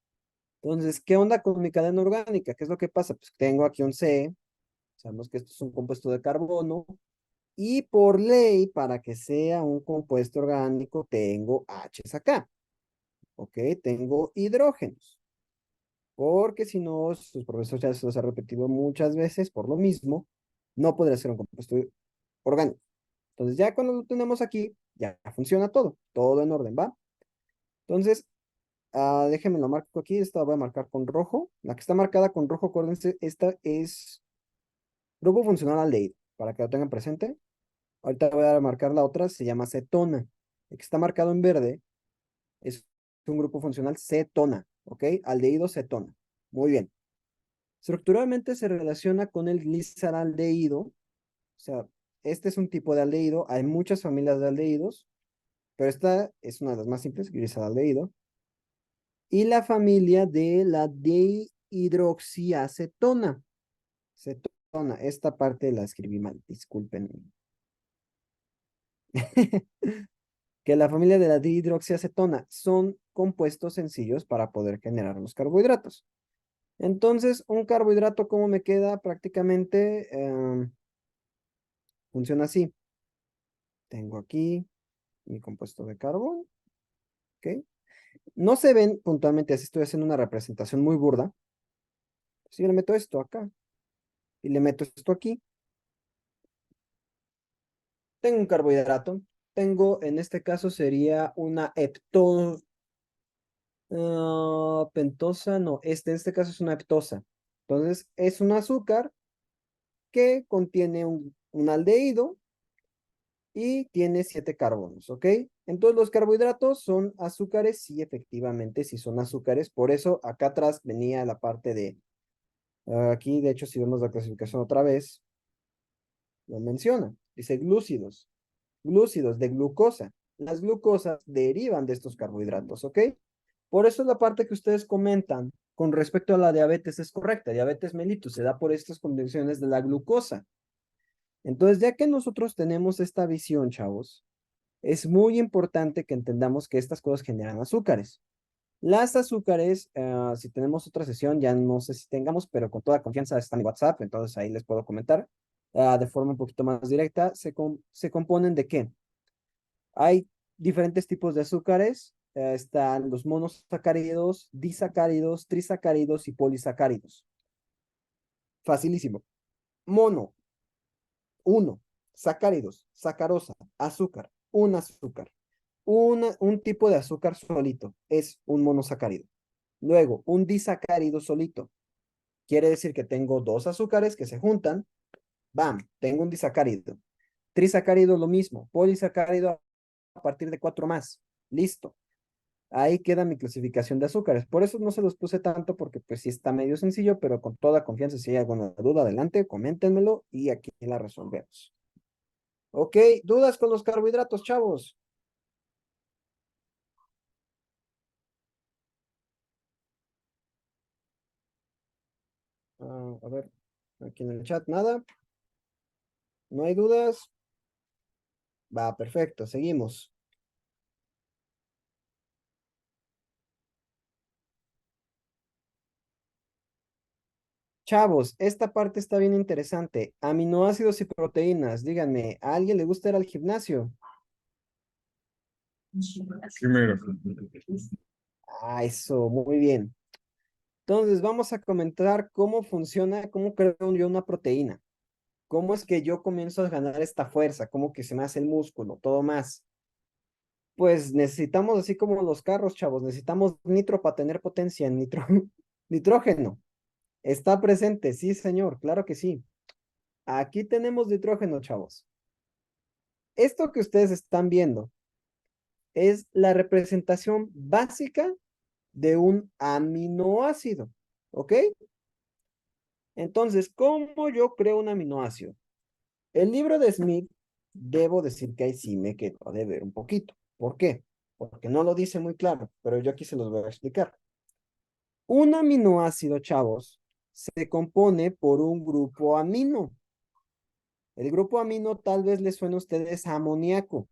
Entonces, ¿qué onda con mi cadena orgánica? ¿Qué es lo que pasa? Pues tengo aquí un C, sabemos que esto es un compuesto de carbono, y por ley, para que sea un compuesto orgánico, tengo H's acá, ¿ok? Tengo hidrógenos, porque si no, sus profesores ya se los ha repetido muchas veces, por lo mismo, no podría ser un compuesto orgánico. Entonces, ya cuando lo tenemos aquí, ya funciona todo, todo en orden, ¿va? Entonces, déjenme lo marco aquí, esta la voy a marcar con rojo. La que está marcada con rojo, acuérdense, esta es grupo funcional aldehído, para que lo tengan presente. Ahorita voy a marcar la otra, se llama cetona. El que está marcado en verde es un grupo funcional cetona. ¿ok? Aldehído cetona. Muy bien. Estructuralmente se relaciona con el glisaraldehído. O sea, este es un tipo de aldehído. Hay muchas familias de aldehídos, pero esta es una de las más simples, glisaraldehído. Y la familia de la dihidroxiacetona. Cetona, esta parte la escribí mal, disculpen. Que la familia de la dihidroxiacetona son compuestos sencillos para poder generar los carbohidratos. Entonces, un carbohidrato, ¿cómo me queda? Prácticamente funciona así. Tengo aquí mi compuesto de carbón, ¿ok? No se ven puntualmente, así estoy haciendo una representación muy burda. Si yo le meto esto acá y le meto esto aquí, tengo un carbohidrato. Tengo, en este caso sería una pentosa, no, en este caso es una heptosa. Entonces, es un azúcar que contiene un aldehído y tiene 7 carbonos, ¿ok? Entonces, los carbohidratos son azúcares, sí, efectivamente, sí son azúcares. Por eso, acá atrás venía la parte de, aquí, de hecho, si vemos la clasificación otra vez, lo menciona. Dice glúcidos, glúcidos de glucosa. Las glucosas derivan de estos carbohidratos, ¿ok? Por eso la parte que ustedes comentan con respecto a la diabetes es correcta. Diabetes mellitus se da por estas condiciones de la glucosa. Entonces, ya que nosotros tenemos esta visión, chavos, es muy importante que entendamos que estas cosas generan azúcares. Las azúcares, si tenemos otra sesión, ya no sé si tengamos, pero con toda confianza están en WhatsApp, entonces ahí les puedo comentar de forma un poquito más directa. Se componen de qué? Hay diferentes tipos de azúcares. Están los monosacáridos, disacáridos, trisacáridos y polisacáridos. Facilísimo. Mono, uno. Sacáridos, sacarosa, azúcar, un azúcar. Un tipo de azúcar solito es un monosacárido. Luego, un disacárido solito. Quiere decir que tengo dos azúcares que se juntan. Bam, tengo un disacárido. Trisacárido lo mismo. Polisacárido a partir de 4 más. Listo. Ahí queda mi clasificación de azúcares. Por eso no se los puse tanto porque pues sí está medio sencillo, pero con toda confianza, si hay alguna duda, adelante, coméntenmelo y aquí la resolvemos. Ok, dudas con los carbohidratos, chavos. A ver, aquí en el chat, nada. ¿No hay dudas? Va, perfecto, seguimos. Chavos, esta parte está bien interesante. Aminoácidos y proteínas. Díganme, ¿a alguien le gusta ir al gimnasio? Primero, Ah, eso, muy bien. Entonces, vamos a comentar cómo funciona, cómo creo yo una proteína. ¿Cómo es que yo comienzo a ganar esta fuerza? ¿Cómo que se me hace el músculo? Todo más. Pues necesitamos, así como los carros, chavos, necesitamos nitro para tener potencia, nitrógeno. Está presente, sí, señor, claro que sí. Aquí tenemos nitrógeno, chavos. Esto que ustedes están viendo es la representación básica de un aminoácido, ¿ok? Entonces, ¿cómo yo creo un aminoácido? El libro de Smith, debo decir que ahí sí me quedo de ver un poquito. ¿Por qué? Porque no lo dice muy claro, pero yo aquí se los voy a explicar. Un aminoácido, chavos, se compone por un grupo amino. El grupo amino tal vez les suene a ustedes a amoníaco.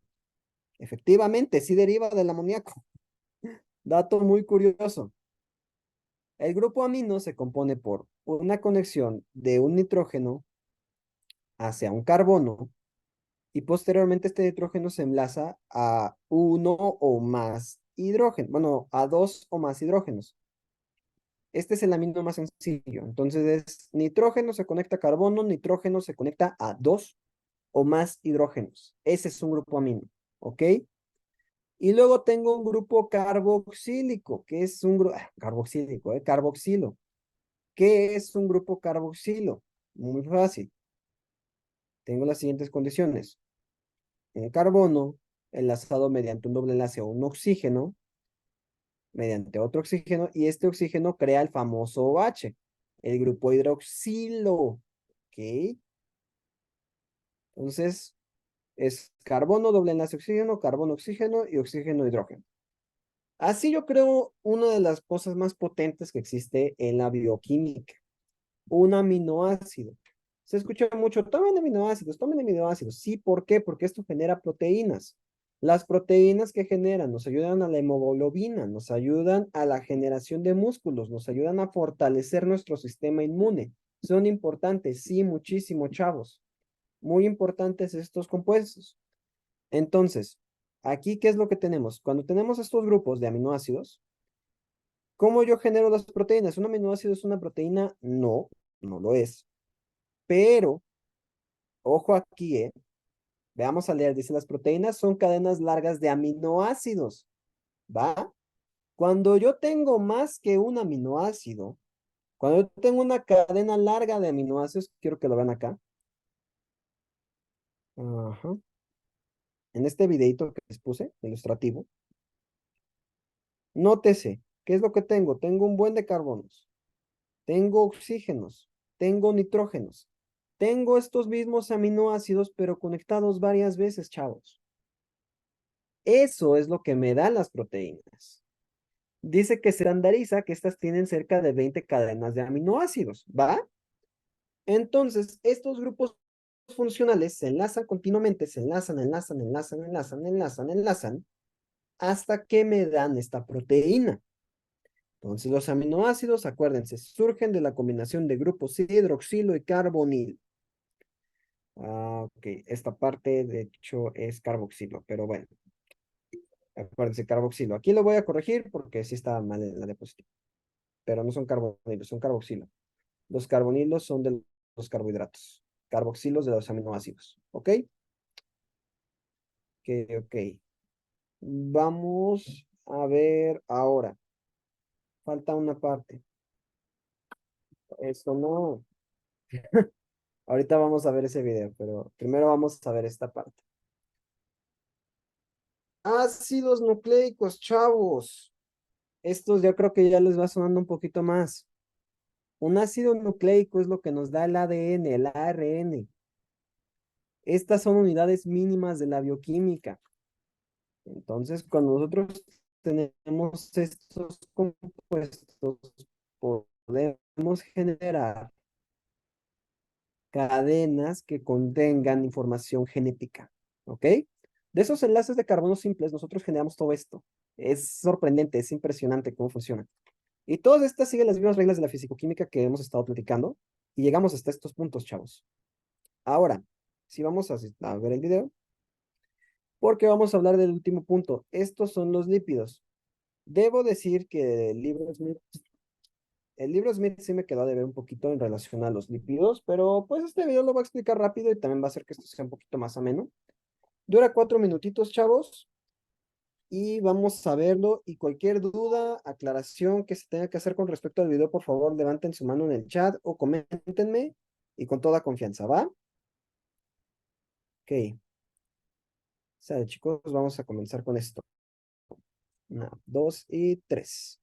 Efectivamente, sí deriva del amoníaco. Dato muy curioso. El grupo amino se compone por una conexión de un nitrógeno hacia un carbono y posteriormente este nitrógeno se enlaza a uno o más hidrógeno, bueno, a dos o más hidrógenos. Este es el amino más sencillo. Entonces es nitrógeno se conecta a carbono, nitrógeno se conecta a dos o más hidrógenos. Ese es un grupo amino, ¿ok? Y luego tengo un grupo carboxílico, que es un grupo, carboxílico, carboxilo. ¿Qué es un grupo carboxilo? Muy fácil. Tengo las siguientes condiciones. Un carbono enlazado mediante un doble enlace a un oxígeno mediante otro oxígeno y este oxígeno crea el famoso OH, el grupo hidroxilo. ¿Ok? Entonces, es carbono, doble enlace oxígeno, carbono, oxígeno y oxígeno, hidrógeno. Así yo creo una de las cosas más potentes que existe en la bioquímica, un aminoácido. Se escucha mucho, tomen aminoácidos, tomen aminoácidos. Sí, ¿por qué? Porque esto genera proteínas. Las proteínas que generan nos ayudan a la hemoglobina, nos ayudan a la generación de músculos, nos ayudan a fortalecer nuestro sistema inmune. Son importantes, sí, muchísimo, chavos. Muy importantes estos compuestos. Entonces, aquí, ¿qué es lo que tenemos? Cuando tenemos estos grupos de aminoácidos, ¿cómo yo genero las proteínas? ¿Un aminoácido es una proteína? No, no lo es. Pero, ojo aquí, veamos a leer, dice, las proteínas son cadenas largas de aminoácidos, ¿va? Cuando yo tengo más que un aminoácido, cuando yo tengo una cadena larga de aminoácidos, quiero que lo vean acá. Ajá. En este videito que les puse, ilustrativo, nótese, ¿qué es lo que tengo? Tengo un buen de carbonos, tengo oxígenos, tengo nitrógenos, tengo estos mismos aminoácidos, pero conectados varias veces, chavos. Eso es lo que me dan las proteínas. Dice que se estandariza que estas tienen cerca de 20 cadenas de aminoácidos, ¿va? Entonces, estos grupos funcionales se enlazan continuamente, se enlazan, enlazan, enlazan, enlazan, enlazan, enlazan, hasta que me dan esta proteína. Entonces, los aminoácidos, acuérdense, surgen de la combinación de grupos hidroxilo y carbonil. Ok, esta parte de hecho es carboxilo, pero bueno, acuérdense, carboxilo. Aquí lo voy a corregir porque sí estaba mal en la diapositiva, pero no son carbonilos, son carboxilo. Los carbonilos son de los carbohidratos, carboxilos de los aminoácidos, ¿ok? Ok, ok. Vamos a ver ahora. Falta una parte. Esto no. Ahorita vamos a ver ese video, pero primero vamos a ver esta parte. Ácidos nucleicos, chavos. Estos yo creo que ya les va sonando un poquito más. Un ácido nucleico es lo que nos da el ADN, el ARN. Estas son unidades mínimas de la bioquímica. Entonces, cuando nosotros tenemos estos compuestos, podemos generar cadenas que contengan información genética, ¿ok? De esos enlaces de carbono simples, nosotros generamos todo esto. Es sorprendente, es impresionante cómo funciona. Y todas estas siguen las mismas reglas de la fisicoquímica que hemos estado platicando y llegamos hasta estos puntos, chavos. Ahora, si vamos a ver el video, porque vamos a hablar del último punto. Estos son los lípidos. Debo decir que el libro Smith sí me quedó de ver un poquito en relación a los lípidos, pero pues este video lo va a explicar rápido y también va a hacer que esto sea un poquito más ameno. Dura 4 minutitos, chavos, y vamos a verlo. Y cualquier duda, aclaración que se tenga que hacer con respecto al video, por favor, levanten su mano en el chat o coméntenme y con toda confianza, ¿va? Ok. Sale, chicos, vamos a comenzar con esto. 1, 2 y 3.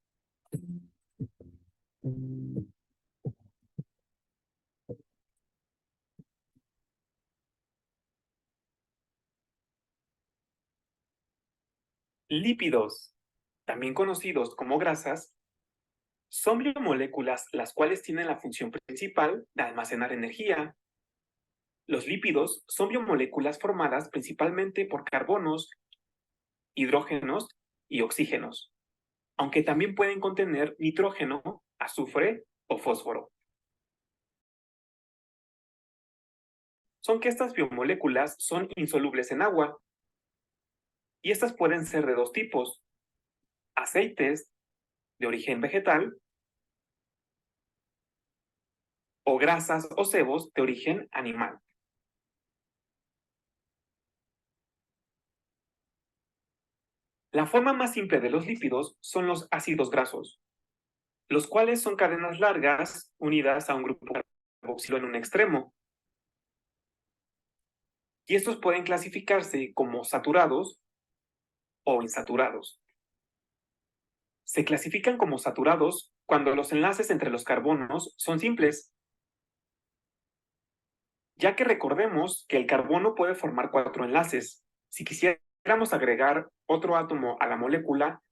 Lípidos, también conocidos como grasas, son biomoléculas las cuales tienen la función principal de almacenar energía. Los lípidos son biomoléculas formadas principalmente por carbonos, hidrógenos y oxígenos, aunque también pueden contener nitrógeno, azufre o fósforo. Son que estas biomoléculas son insolubles en agua, y estas pueden ser de dos tipos: aceites de origen vegetal o grasas o sebos de origen animal. La forma más simple de los lípidos son los ácidos grasos, los cuales son cadenas largas unidas a un grupo carboxilo en un extremo. Y estos pueden clasificarse como saturados o insaturados. se clasifican como saturados cuando los enlaces entre los carbonos son simples, ya que recordemos que el carbono puede formar 4 enlaces. Si quisiéramos agregar otro átomo a la molécula,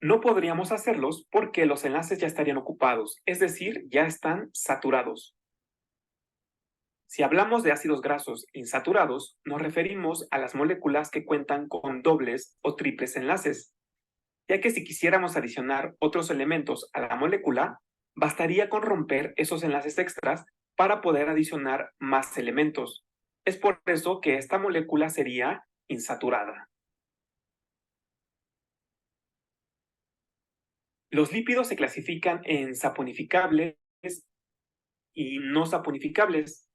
no podríamos hacerlos porque los enlaces ya estarían ocupados, es decir, ya están saturados. Si hablamos de ácidos grasos insaturados, nos referimos a las moléculas que cuentan con dobles o triples enlaces, ya que si quisiéramos adicionar otros elementos a la molécula, bastaría con romper esos enlaces extras para poder adicionar más elementos. Es por eso que esta molécula sería insaturada. Los lípidos se clasifican en saponificables y no saponificables.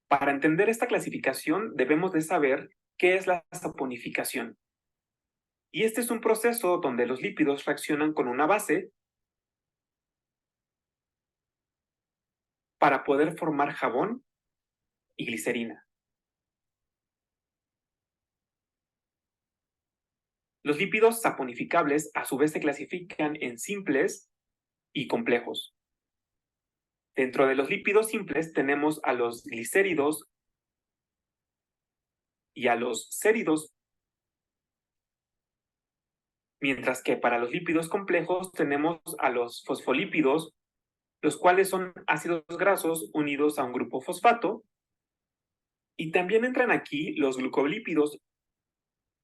Para entender esta clasificación debemos de saber qué es la saponificación. Y este es un proceso donde los lípidos reaccionan con una base para poder formar jabón y glicerina. Los lípidos saponificables a su vez se clasifican en simples y complejos. Dentro de los lípidos simples tenemos a los glicéridos y a los séridos, mientras que para los lípidos complejos tenemos a los fosfolípidos, los cuales son ácidos grasos unidos a un grupo fosfato, y también entran aquí los glucolípidos,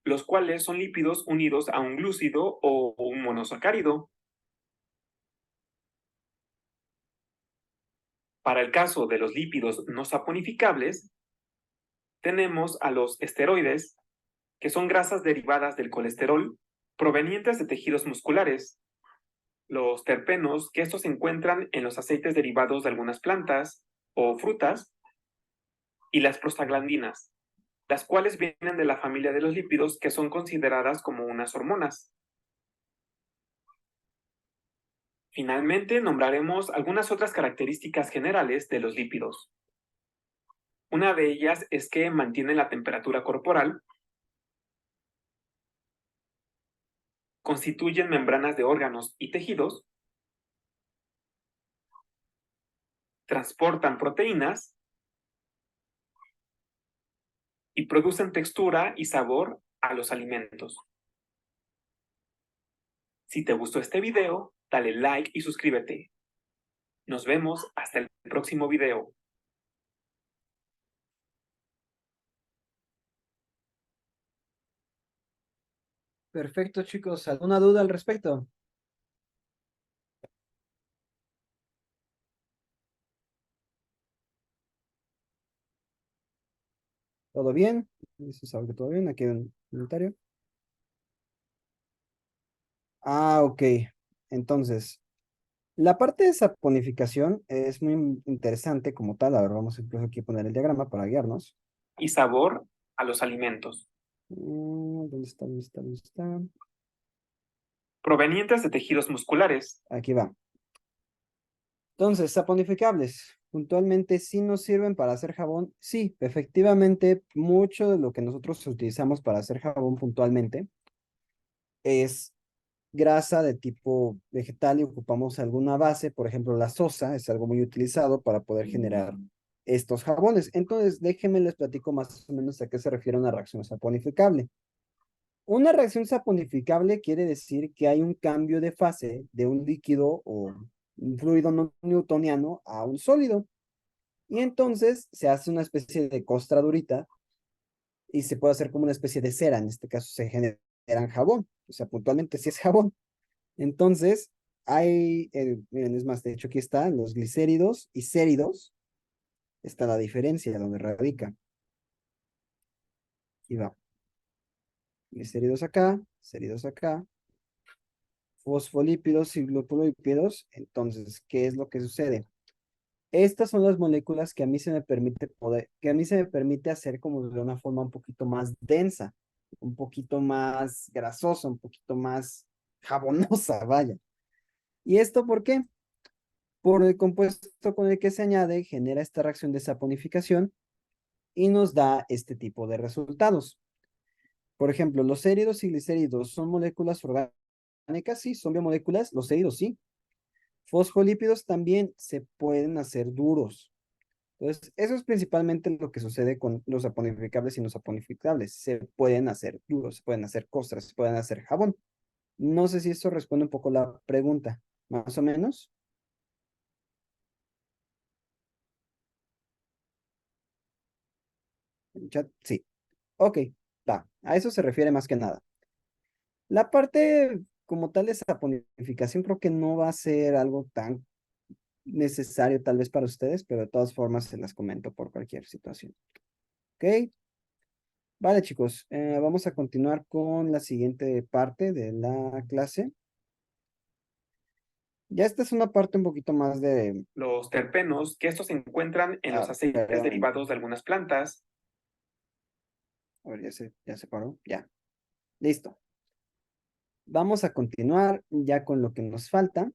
los cuales son lípidos unidos a un glúcido o un monosacárido. Para el caso de los lípidos no saponificables, tenemos a los esteroides, que son grasas derivadas del colesterol provenientes de tejidos musculares, los terpenos, que estos se encuentran en los aceites derivados de algunas plantas o frutas, y las prostaglandinas, las cuales vienen de la familia de los lípidos que son consideradas como unas hormonas. Finalmente, nombraremos algunas otras características generales de los lípidos. Una de ellas es que mantienen la temperatura corporal, constituyen membranas de órganos y tejidos, transportan proteínas y producen textura y sabor a los alimentos. Si te gustó este video, dale like y suscríbete. Nos vemos hasta el próximo video. Perfecto, chicos. ¿Alguna duda al respecto? ¿Todo bien? Dice sabe que todo bien. Aquí hay un comentario. Ah, ok. Entonces, la parte de saponificación es muy interesante como tal. A ver, vamos incluso aquí a poner el diagrama para guiarnos. Y sabor a los alimentos, ¿Dónde está? ¿Dónde está? ¿Dónde está? provenientes de tejidos musculares, Aquí va. Entonces, saponificables. Puntualmente sí nos sirven para hacer jabón. Sí, efectivamente, mucho de lo que nosotros utilizamos para hacer jabón puntualmente es grasa de tipo vegetal y ocupamos alguna base, por ejemplo, la sosa es algo muy utilizado para poder generar estos jabones. Entonces, déjenme les platico más o menos a qué se refiere una reacción saponificable. Una reacción saponificable quiere decir que hay un cambio de fase de un líquido o un fluido no newtoniano a un sólido. Y entonces se hace una especie de costra durita y se puede hacer como una especie de cera. En este caso se generan jabón. O sea, puntualmente sí es jabón. Entonces, hay, miren, es más, de hecho aquí están los glicéridos y séridos. Está la diferencia donde radica. Aquí va. Glicéridos acá, séridos acá, fosfolípidos y glucolípidos. Entonces, ¿qué es lo que sucede? Estas son las moléculas que a mí se me permite que a mí se me permite hacer como de una forma un poquito más densa, un poquito más grasosa, un poquito más jabonosa, vaya. ¿Y esto por qué? Por el compuesto con el que se añade, genera esta reacción de saponificación y nos da este tipo de resultados. Por ejemplo, los séridos y glicéridos son moléculas orgánicas orgánicas, sí, son biomoléculas, los heridos, sí. Fosfolípidos también se pueden hacer duros. Entonces, eso es principalmente lo que sucede con los saponificables y no saponificables. Se pueden hacer duros, se pueden hacer costras, se pueden hacer jabón. No sé si eso responde un poco la pregunta, más o menos. ¿En el chat? Sí. Ok, va. A eso se refiere más que nada. La parte como tal de saponificación creo que no va a ser algo tan necesario tal vez para ustedes, pero de todas formas se las comento por cualquier situación. ¿Ok? Vale, chicos, vamos a continuar con la siguiente parte de la clase. Ya esta es una parte un poquito más de... Los terpenos, que estos se encuentran en los aceites perdón. derivados de algunas plantas. A ver, ya se paró. Ya. Listo. Vamos a continuar ya con lo que nos falta.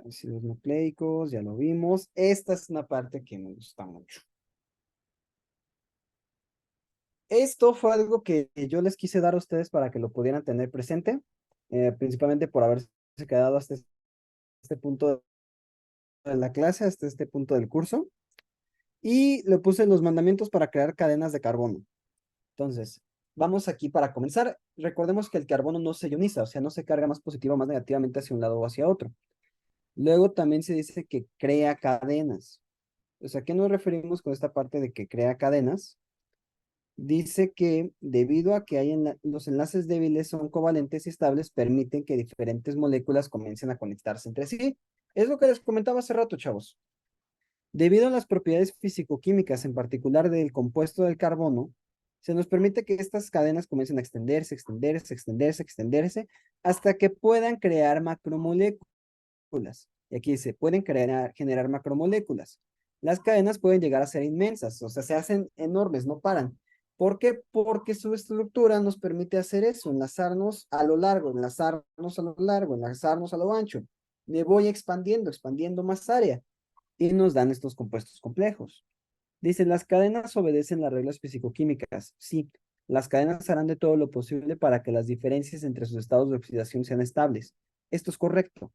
Ácidos nucleicos, ya lo vimos. Esta es una parte que me gusta mucho. Esto fue algo que yo les quise dar a ustedes para que lo pudieran tener presente, principalmente por haberse quedado hasta este punto de la clase, hasta este punto del curso. Y le puse los mandamientos para crear cadenas de carbono. Entonces, vamos aquí para comenzar. Recordemos que el carbono no se ioniza, o sea, no se carga más positivo o más negativamente hacia un lado o hacia otro. Luego también se dice que crea cadenas. O sea, ¿a qué nos referimos con esta parte de que crea cadenas? Dice que debido a que los enlaces débiles son covalentes y estables, permiten que diferentes moléculas comiencen a conectarse entre sí. Es lo que les comentaba hace rato, chavos. Debido a las propiedades físico-químicas, en particular del compuesto del carbono, se nos permite que estas cadenas comiencen a extenderse, extenderse, extenderse, extenderse, hasta que puedan crear macromoléculas. Y aquí dice, pueden generar macromoléculas. Las cadenas pueden llegar a ser inmensas, o sea, se hacen enormes, no paran. ¿Por qué? Porque su estructura nos permite hacer eso, enlazarnos a lo largo, enlazarnos a lo largo, enlazarnos a lo ancho. Me voy expandiendo, expandiendo más área y nos dan estos compuestos complejos. Dice, las cadenas obedecen las reglas fisicoquímicas. Sí, las cadenas harán de todo lo posible para que las diferencias entre sus estados de oxidación sean estables. Esto es correcto.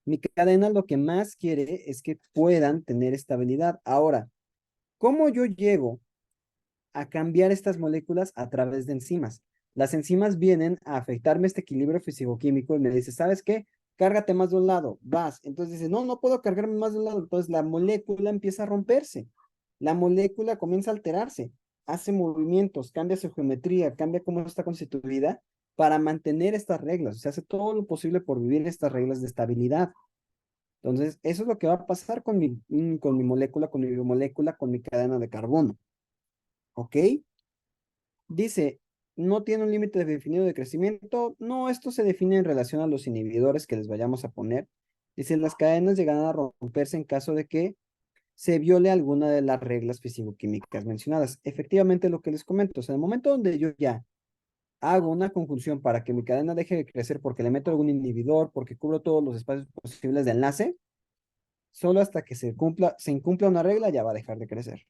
Mi cadena lo que más quiere es que puedan tener estabilidad. Ahora, ¿cómo yo llego a cambiar estas moléculas a través de enzimas? Las enzimas vienen a afectarme este equilibrio fisicoquímico y me dice, ¿sabes qué? Cárgate más de un lado, vas. Entonces dice, no, no puedo cargarme más de un lado. Entonces la molécula empieza a romperse. La molécula comienza a alterarse, hace movimientos, cambia su geometría, cambia cómo está constituida para mantener estas reglas. O sea, hace todo lo posible por vivir estas reglas de estabilidad. Entonces, eso es lo que va a pasar con mi molécula, con mi biomolécula, con mi cadena de carbono. ¿Ok? Dice, no tiene un límite definido de crecimiento. No, esto se define en relación a los inhibidores que les vayamos a poner. Dice, las cadenas llegarán a romperse en caso de que se viole alguna de las reglas físico-químicas mencionadas. Efectivamente, lo que les comento, o sea, en el momento donde yo ya hago una conjunción para que mi cadena deje de crecer porque le meto algún inhibidor, porque cubro todos los espacios posibles de enlace, solo hasta que se incumpla una regla ya va a dejar de crecer.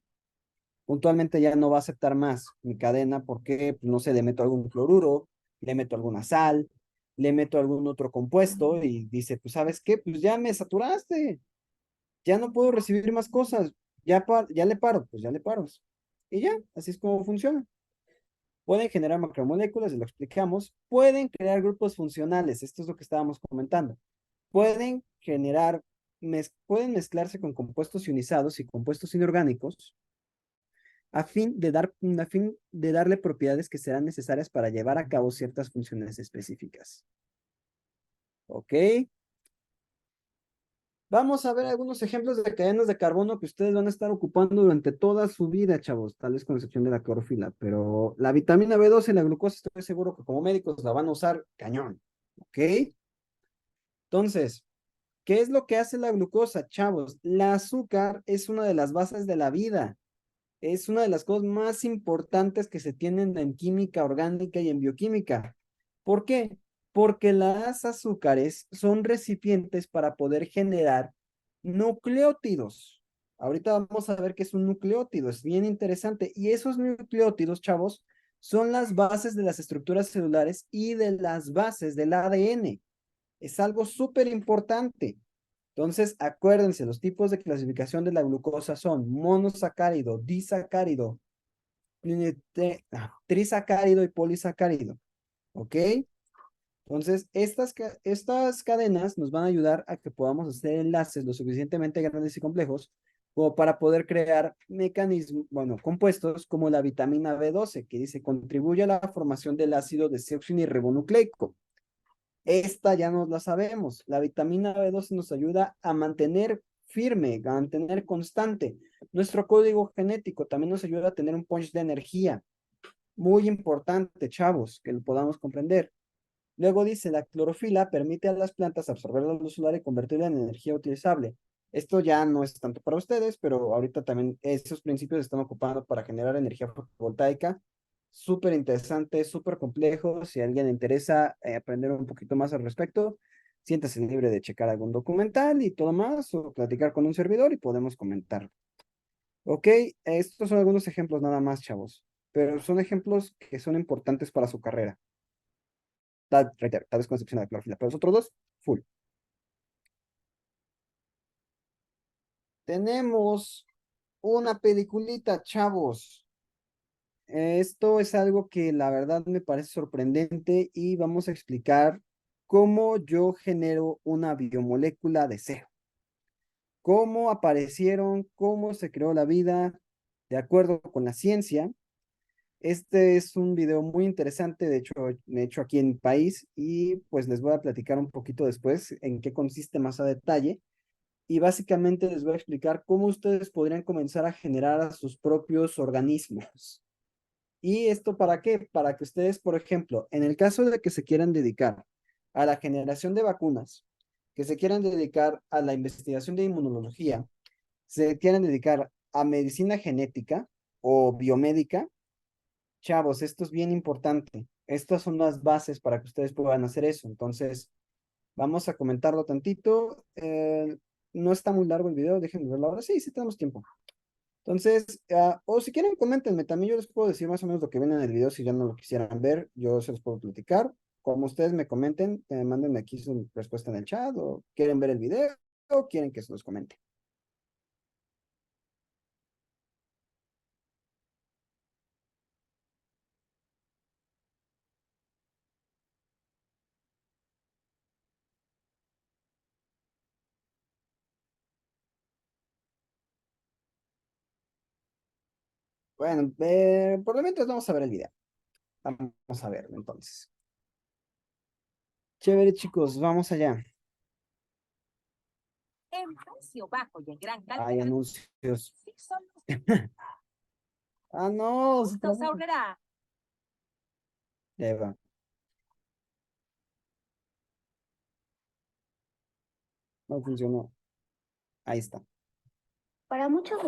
Puntualmente ya no va a aceptar más mi cadena porque, pues, no sé, le meto algún cloruro, le meto alguna sal, le meto algún otro compuesto y dice, pues, ¿sabes qué? Pues ya me saturaste, ya no puedo recibir más cosas, ya le paro, pues ya le paro. Y ya, así es como funciona. Pueden generar macromoléculas, y lo explicamos. Pueden crear grupos funcionales, esto es lo que estábamos comentando. Pueden generar, pueden mezclarse con compuestos ionizados y compuestos inorgánicos a fin de darle propiedades que serán necesarias para llevar a cabo ciertas funciones específicas. ¿Ok? Vamos a ver algunos ejemplos de cadenas de carbono que ustedes van a estar ocupando durante toda su vida, chavos, tal vez con excepción de la clorofila, pero la vitamina B12 y la glucosa estoy seguro que como médicos la van a usar cañón. ¿Ok? Entonces, ¿qué es lo que hace la glucosa, chavos? La azúcar es una de las bases de la vida. Es una de las cosas más importantes que se tienen en química orgánica y en bioquímica. ¿Por qué? Porque las azúcares son recipientes para poder generar nucleótidos. Ahorita vamos a ver qué es un nucleótido, es bien interesante. Y esos nucleótidos, chavos, son las bases de las estructuras celulares y de las bases del ADN. Es algo súper importante. Entonces, acuérdense, los tipos de clasificación de la glucosa son monosacárido, disacárido, trisacárido y polisacárido. ¿Ok? Entonces, estas cadenas nos van a ayudar a que podamos hacer enlaces lo suficientemente grandes y complejos como para poder crear mecanismos, bueno, compuestos como la vitamina B12, que dice contribuye a la formación del ácido desoxirribonucleico. Esta ya nos la sabemos. La vitamina B12 nos ayuda a mantener firme, a mantener constante. Nuestro código genético también nos ayuda a tener un punch de energía. Muy importante, chavos, que lo podamos comprender. Luego dice, la clorofila permite a las plantas absorber la luz solar y convertirla en energía utilizable. Esto ya no es tanto para ustedes, pero ahorita también esos principios se están ocupando para generar energía fotovoltaica. Súper interesante, súper complejo. Si a alguien le interesa aprender un poquito más al respecto, siéntase libre de checar algún documental y todo más, o platicar con un servidor y podemos comentar. Ok, estos son algunos ejemplos nada más, chavos, pero son ejemplos que son importantes para su carrera. Reitero, tal vez con excepción de la clorofila, pero los otros dos, full. Tenemos una peliculita, chavos. Esto es algo que la verdad me parece sorprendente y vamos a explicar cómo yo genero una biomolécula de cero. Cómo aparecieron, cómo se creó la vida de acuerdo con la ciencia. Este es un video muy interesante, de hecho aquí en mi país, y pues les voy a platicar un poquito después en qué consiste más a detalle. Y básicamente les voy a explicar cómo ustedes podrían comenzar a generar a sus propios organismos. ¿Y esto para qué? Para que ustedes, por ejemplo, en el caso de que se quieran dedicar a la generación de vacunas, que se quieran dedicar a la investigación de inmunología, se quieran dedicar a medicina genética o biomédica, chavos, esto es bien importante. Estas son las bases para que ustedes puedan hacer eso. Entonces, vamos a comentarlo tantito. No está muy largo el video, déjenme verlo ahora. Sí, sí tenemos tiempo. Entonces, o si quieren, coméntenme. También yo les puedo decir más o menos lo que ven en el video si ya no lo quisieran ver. Yo se los puedo platicar. Como ustedes me comenten, mándenme aquí su respuesta en el chat o quieren ver el video o quieren que se los comente. Bueno, por lo menos vamos a ver el video. Vamos a verlo entonces. Chévere, chicos, vamos allá. En precio bajo y en gran Hay calidad. anuncios. Sí, son Ah, no. los ahorrará. Ya va. No funcionó. Ahí está. Para muchos,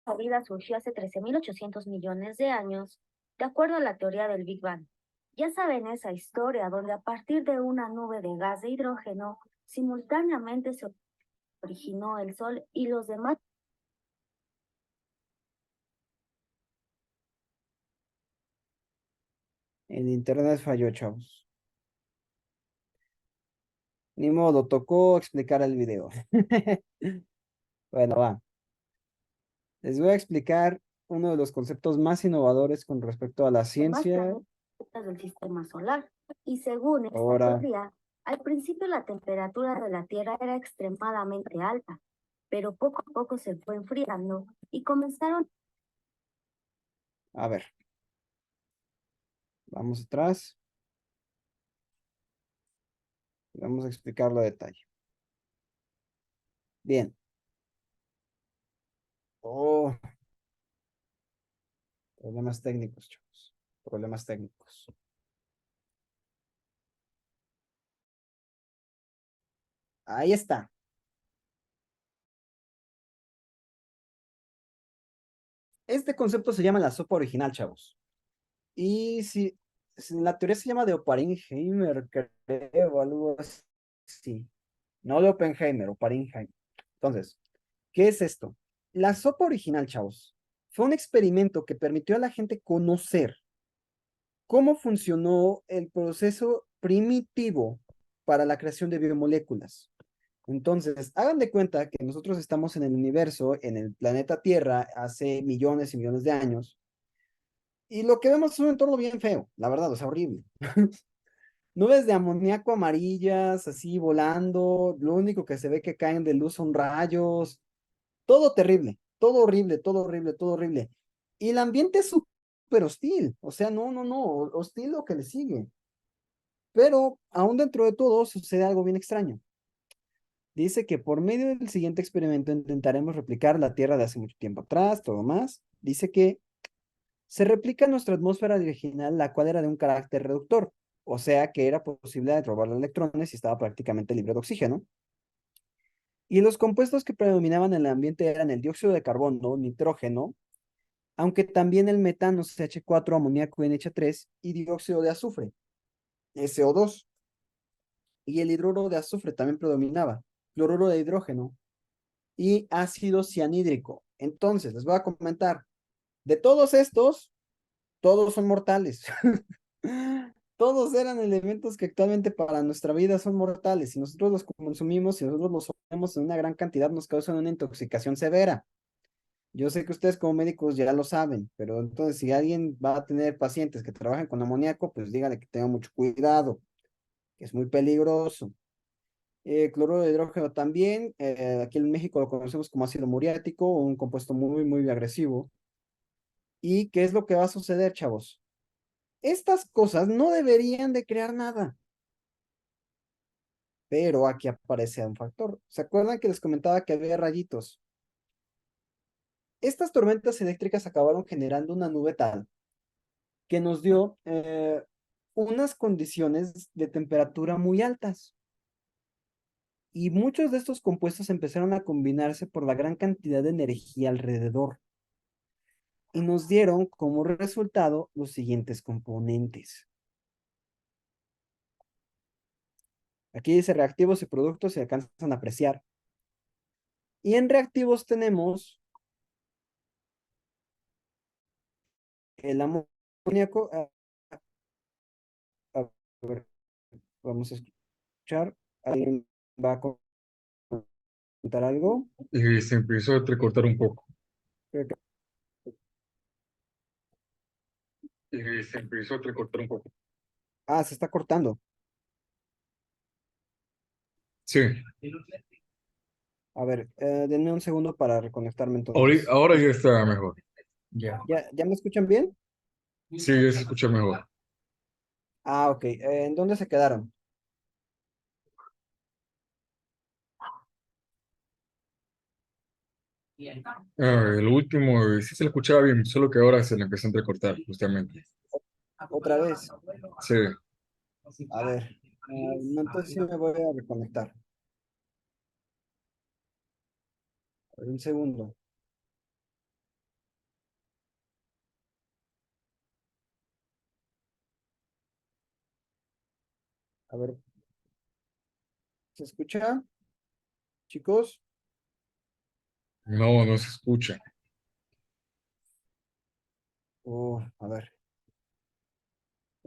la vida surgió hace 13.800 millones de años, de acuerdo a la teoría del Big Bang. Ya saben esa historia donde a partir de una nube de gas de hidrógeno, simultáneamente se originó el Sol y los demás. El internet falló, chavos. Ni modo, tocó explicar el video. Bueno, va. Les voy a explicar uno de los conceptos más innovadores con respecto a la ciencia. Planetas del sistema solar. Y según esta Ahora, teoría, al principio la temperatura de la Tierra era extremadamente alta, pero poco a poco se fue enfriando y comenzaron. a ver. Vamos atrás. Vamos a explicarlo a detalle. Bien. Oh, problemas técnicos, chavos. Problemas técnicos. Ahí está. Este concepto se llama la sopa original, chavos. Y si la teoría se llama de Oppenheimer, creo, algo así. No de Oppenheimer, Oppenheimer. Entonces, ¿qué es esto? La sopa original, chavos, fue un experimento que permitió a la gente conocer cómo funcionó el proceso primitivo para la creación de biomoléculas. Entonces, hagan de cuenta que nosotros estamos en el universo, en el planeta Tierra, hace millones y millones de años, y lo que vemos es un entorno bien feo, la verdad, es horrible. Nubes de amoníaco amarillas, así volando, lo único que se ve que caen de luz son rayos, todo terrible, todo horrible, todo horrible, todo horrible. Y el ambiente es súper hostil, o sea, no, hostil lo que le sigue. Pero aún dentro de todo sucede algo bien extraño. Dice que por medio del siguiente experimento intentaremos replicar la Tierra de hace mucho tiempo atrás, todo más. Dice que se replica nuestra atmósfera original, la cual era de un carácter reductor, o sea que era posible robar electrones y estaba prácticamente libre de oxígeno. Y los compuestos que predominaban en el ambiente eran el dióxido de carbono, nitrógeno, aunque también el metano, CH4, amoníaco, NH3 y dióxido de azufre, SO2. Y el hidruro de azufre también predominaba, cloruro de hidrógeno y ácido cianhídrico. Entonces, les voy a comentar, de todos estos, todos son mortales. Todos eran elementos que actualmente para nuestra vida son mortales. Si nosotros los consumimos, si nosotros los solemos en una gran cantidad, nos causan una intoxicación severa. Yo sé que ustedes como médicos ya lo saben, pero entonces si alguien va a tener pacientes que trabajan con amoníaco, pues díganle que tenga mucho cuidado, que es muy peligroso. Cloruro de hidrógeno también, aquí en México lo conocemos como ácido muriático, un compuesto muy agresivo. ¿Y qué es lo que va a suceder, chavos? Estas cosas no deberían de crear nada, pero aquí aparece un factor. ¿Se acuerdan que les comentaba que había rayitos? Estas tormentas eléctricas acabaron generando una nube tal que nos dio unas condiciones de temperatura muy altas. Y muchos de estos compuestos empezaron a combinarse por la gran cantidad de energía alrededor. Y nos dieron como resultado los siguientes componentes. Aquí dice reactivos y productos, se alcanzan a apreciar. Y en reactivos tenemos el amoníaco. A ver, vamos a escuchar. ¿Alguien va a contar algo? Y se empezó a entrecortar un poco. Creo que- Y se empezó a entrecortar un poco. Ah, se está cortando. Sí, A ver, denme un segundo para reconectarme entonces. ahora ya está mejor. Ya. ¿Ya me escuchan bien? Sí, ya se escucha mejor. Ah, ok. ¿En dónde se quedaron? El último sí se le escuchaba bien, solo que ahora se le empezó a entrecortar, justamente. Otra vez. Sí, A ver. No, entonces sí me voy a reconectar. A ver, un segundo. A ver, ¿se escucha, chicos? no, no se escucha. Oh, a ver,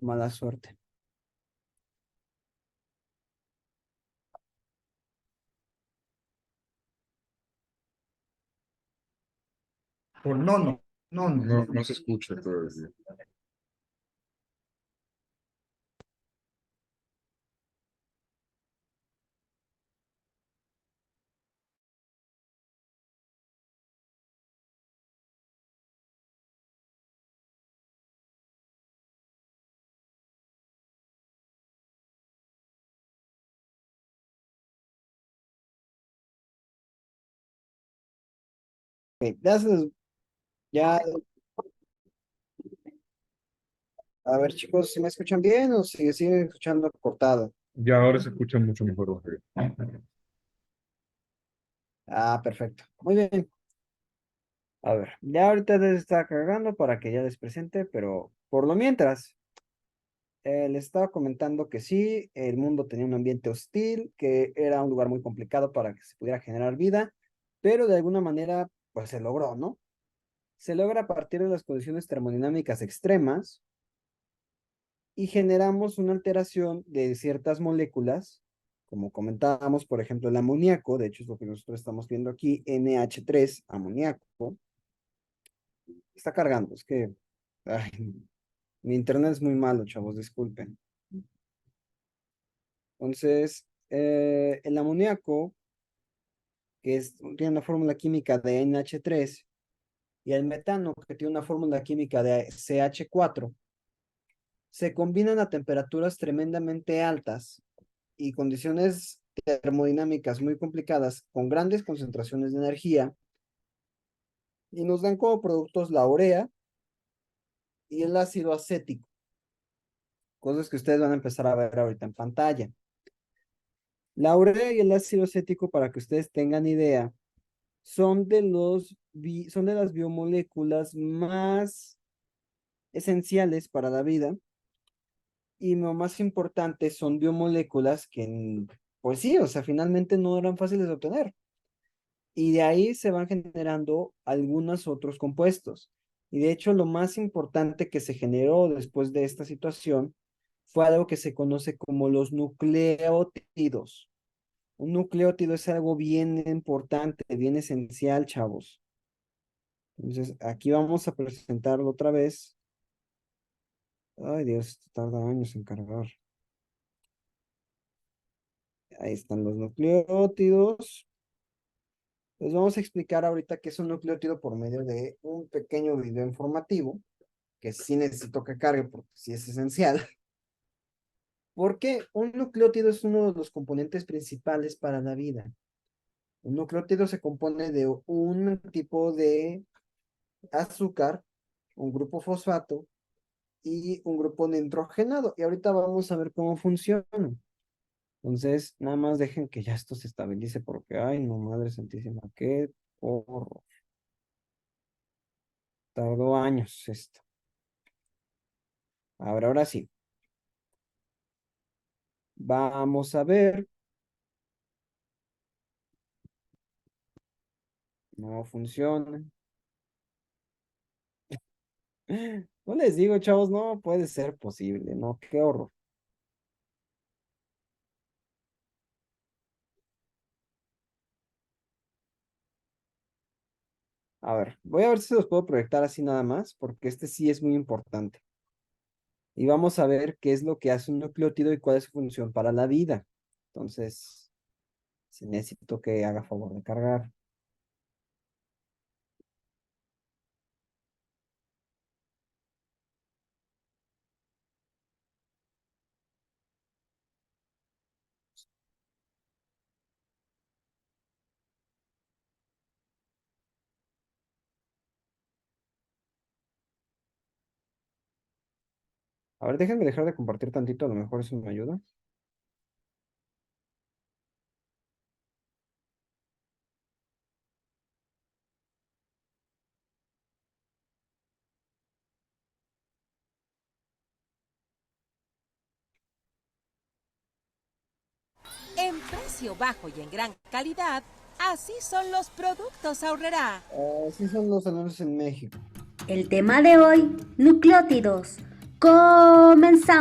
mala suerte. No se escucha todavía. Ok, ya, a ver, chicos, ¿si me escuchan bien o si siguen escuchando cortado? Ya ahora se escucha mucho mejor. Jorge. Ah, perfecto. Muy bien. A ver, ya ahorita les está cargando para que ya les presente, pero por lo mientras, les estaba comentando que sí, el mundo tenía un ambiente hostil, que era un lugar muy complicado para que se pudiera generar vida, pero de alguna manera, pues se logró, ¿no? Se logra a partir de las condiciones termodinámicas extremas, y generamos una alteración de ciertas moléculas, como comentábamos, por ejemplo, el amoníaco, de hecho es lo que nosotros estamos viendo aquí, NH3, amoníaco. Está cargando, es que ay, mi internet es muy malo, chavos, disculpen. Entonces, el amoníaco, tiene una fórmula química de NH3, y el metano, que tiene una fórmula química de CH4, se combinan a temperaturas tremendamente altas y condiciones termodinámicas muy complicadas con grandes concentraciones de energía y nos dan como productos la urea y el ácido acético, cosas que ustedes van a empezar a ver ahorita en pantalla. La urea y el ácido acético, para que ustedes tengan idea, son de las biomoléculas más esenciales para la vida. Y lo más importante, son biomoléculas que, pues sí, o sea, finalmente no eran fáciles de obtener. Y de ahí se van generando algunos otros compuestos. Y de hecho, lo más importante que se generó después de esta situación fue algo que se conoce como los nucleótidos. Un nucleótido es algo bien importante, bien esencial, chavos. Entonces, aquí vamos a presentarlo otra vez. Ay, Dios, esto tarda años en cargar. Ahí están los nucleótidos. Les vamos a explicar ahorita qué es un nucleótido por medio de un pequeño video informativo, que sí necesito que cargue porque sí es esencial. Porque un nucleótido es uno de los componentes principales para la vida. Un nucleótido se compone de un tipo de azúcar, un grupo fosfato y un grupo nitrogenado. Y ahorita vamos a ver cómo funciona. Entonces, nada más dejen que ya esto se estabilice porque, ay, no, madre santísima, qué porro. Tardó años esto. Ahora sí. Vamos a ver. No funciona. No les digo, chavos, no puede ser posible, no, qué horror. A ver, voy a ver si se los puedo proyectar así nada más, porque este sí es muy importante. Y vamos a ver qué es lo que hace un nucleótido y cuál es su función para la vida. Entonces, si necesito que haga favor de cargar. A ver, déjenme dejar de compartir tantito, a lo mejor eso me ayuda. En precio bajo y en gran calidad, así son los productos Aurrerá. Así son los anuncios en México. El tema de hoy, nucleótidos. ¡Comenzamos!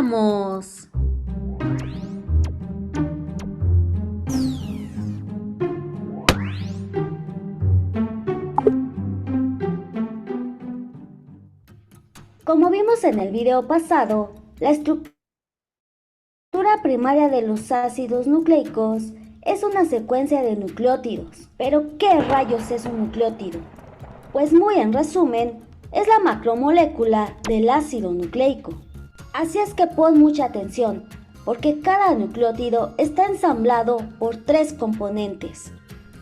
Como vimos en el video pasado, la estructura primaria de los ácidos nucleicos es una secuencia de nucleótidos. ¿Pero qué rayos es un nucleótido? Pues muy en resumen, es la macromolécula del ácido nucleico. Así es que pon mucha atención, porque cada nucleótido está ensamblado por 3 componentes.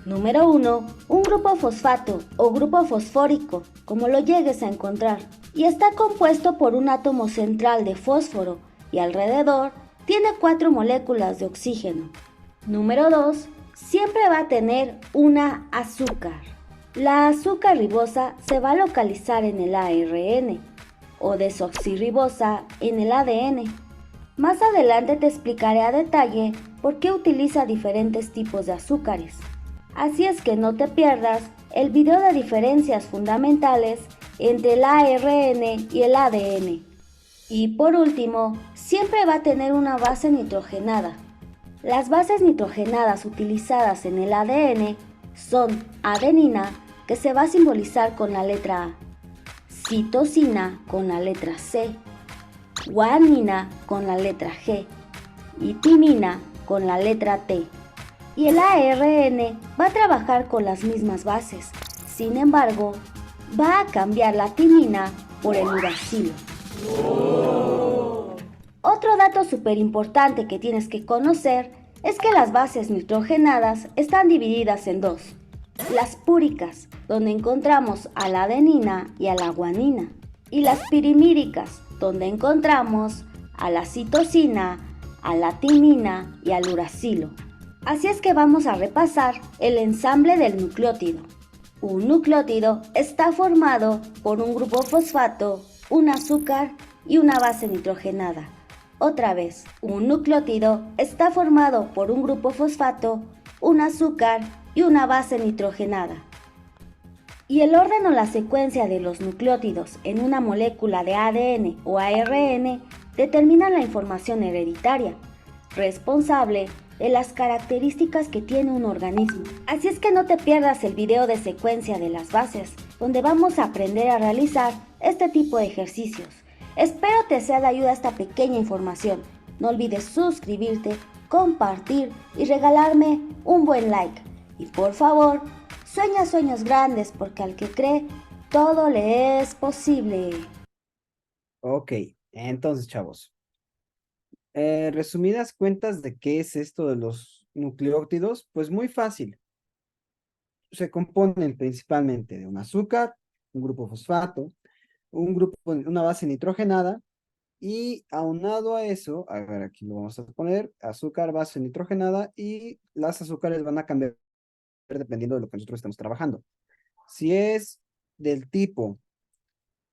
Número 1, un grupo fosfato o grupo fosfórico, como lo llegues a encontrar, y está compuesto por un átomo central de fósforo y alrededor tiene 4 moléculas de oxígeno. Número 2, siempre va a tener una azúcar. La azúcar ribosa se va a localizar en el ARN o desoxirribosa en el ADN. Más adelante te explicaré a detalle por qué utiliza diferentes tipos de azúcares. Así es que no te pierdas el video de diferencias fundamentales entre el ARN y el ADN. Y por último, siempre va a tener una base nitrogenada. Las bases nitrogenadas utilizadas en el ADN son adenina, que se va a simbolizar con la letra A, citosina con la letra C, guanina con la letra G y timina con la letra T. Y el ARN va a trabajar con las mismas bases. Sin embargo, va a cambiar la timina por el uracilo. Otro dato súper importante que tienes que conocer es que las bases nitrogenadas están divididas en dos. Las púricas, donde encontramos a la adenina y a la guanina, y las pirimídicas, donde encontramos a la citosina, a la timina y al uracilo. Así es que vamos a repasar el ensamble del nucleótido. Un nucleótido está formado por un grupo fosfato, un azúcar y una base nitrogenada. Otra vez, un nucleótido está formado por un grupo fosfato, un azúcar y una base nitrogenada. Y el orden o la secuencia de los nucleótidos en una molécula de ADN o ARN determina la información hereditaria, responsable de las características que tiene un organismo. Así es que no te pierdas el video de secuencia de las bases, donde vamos a aprender a realizar este tipo de ejercicios. Espero te sea de ayuda esta pequeña información. No olvides suscribirte, compartir y regalarme un buen like. Y por favor, sueña sueños grandes, porque al que cree, todo le es posible. Ok, entonces, chavos. Resumidas cuentas de qué es esto de los nucleótidos, pues muy fácil. Se componen principalmente de un azúcar, un grupo fosfato, una base nitrogenada, y aunado a eso, a ver, aquí lo vamos a poner, azúcar, base nitrogenada, y las azúcares van a cambiar dependiendo de lo que nosotros estamos trabajando. Si es del tipo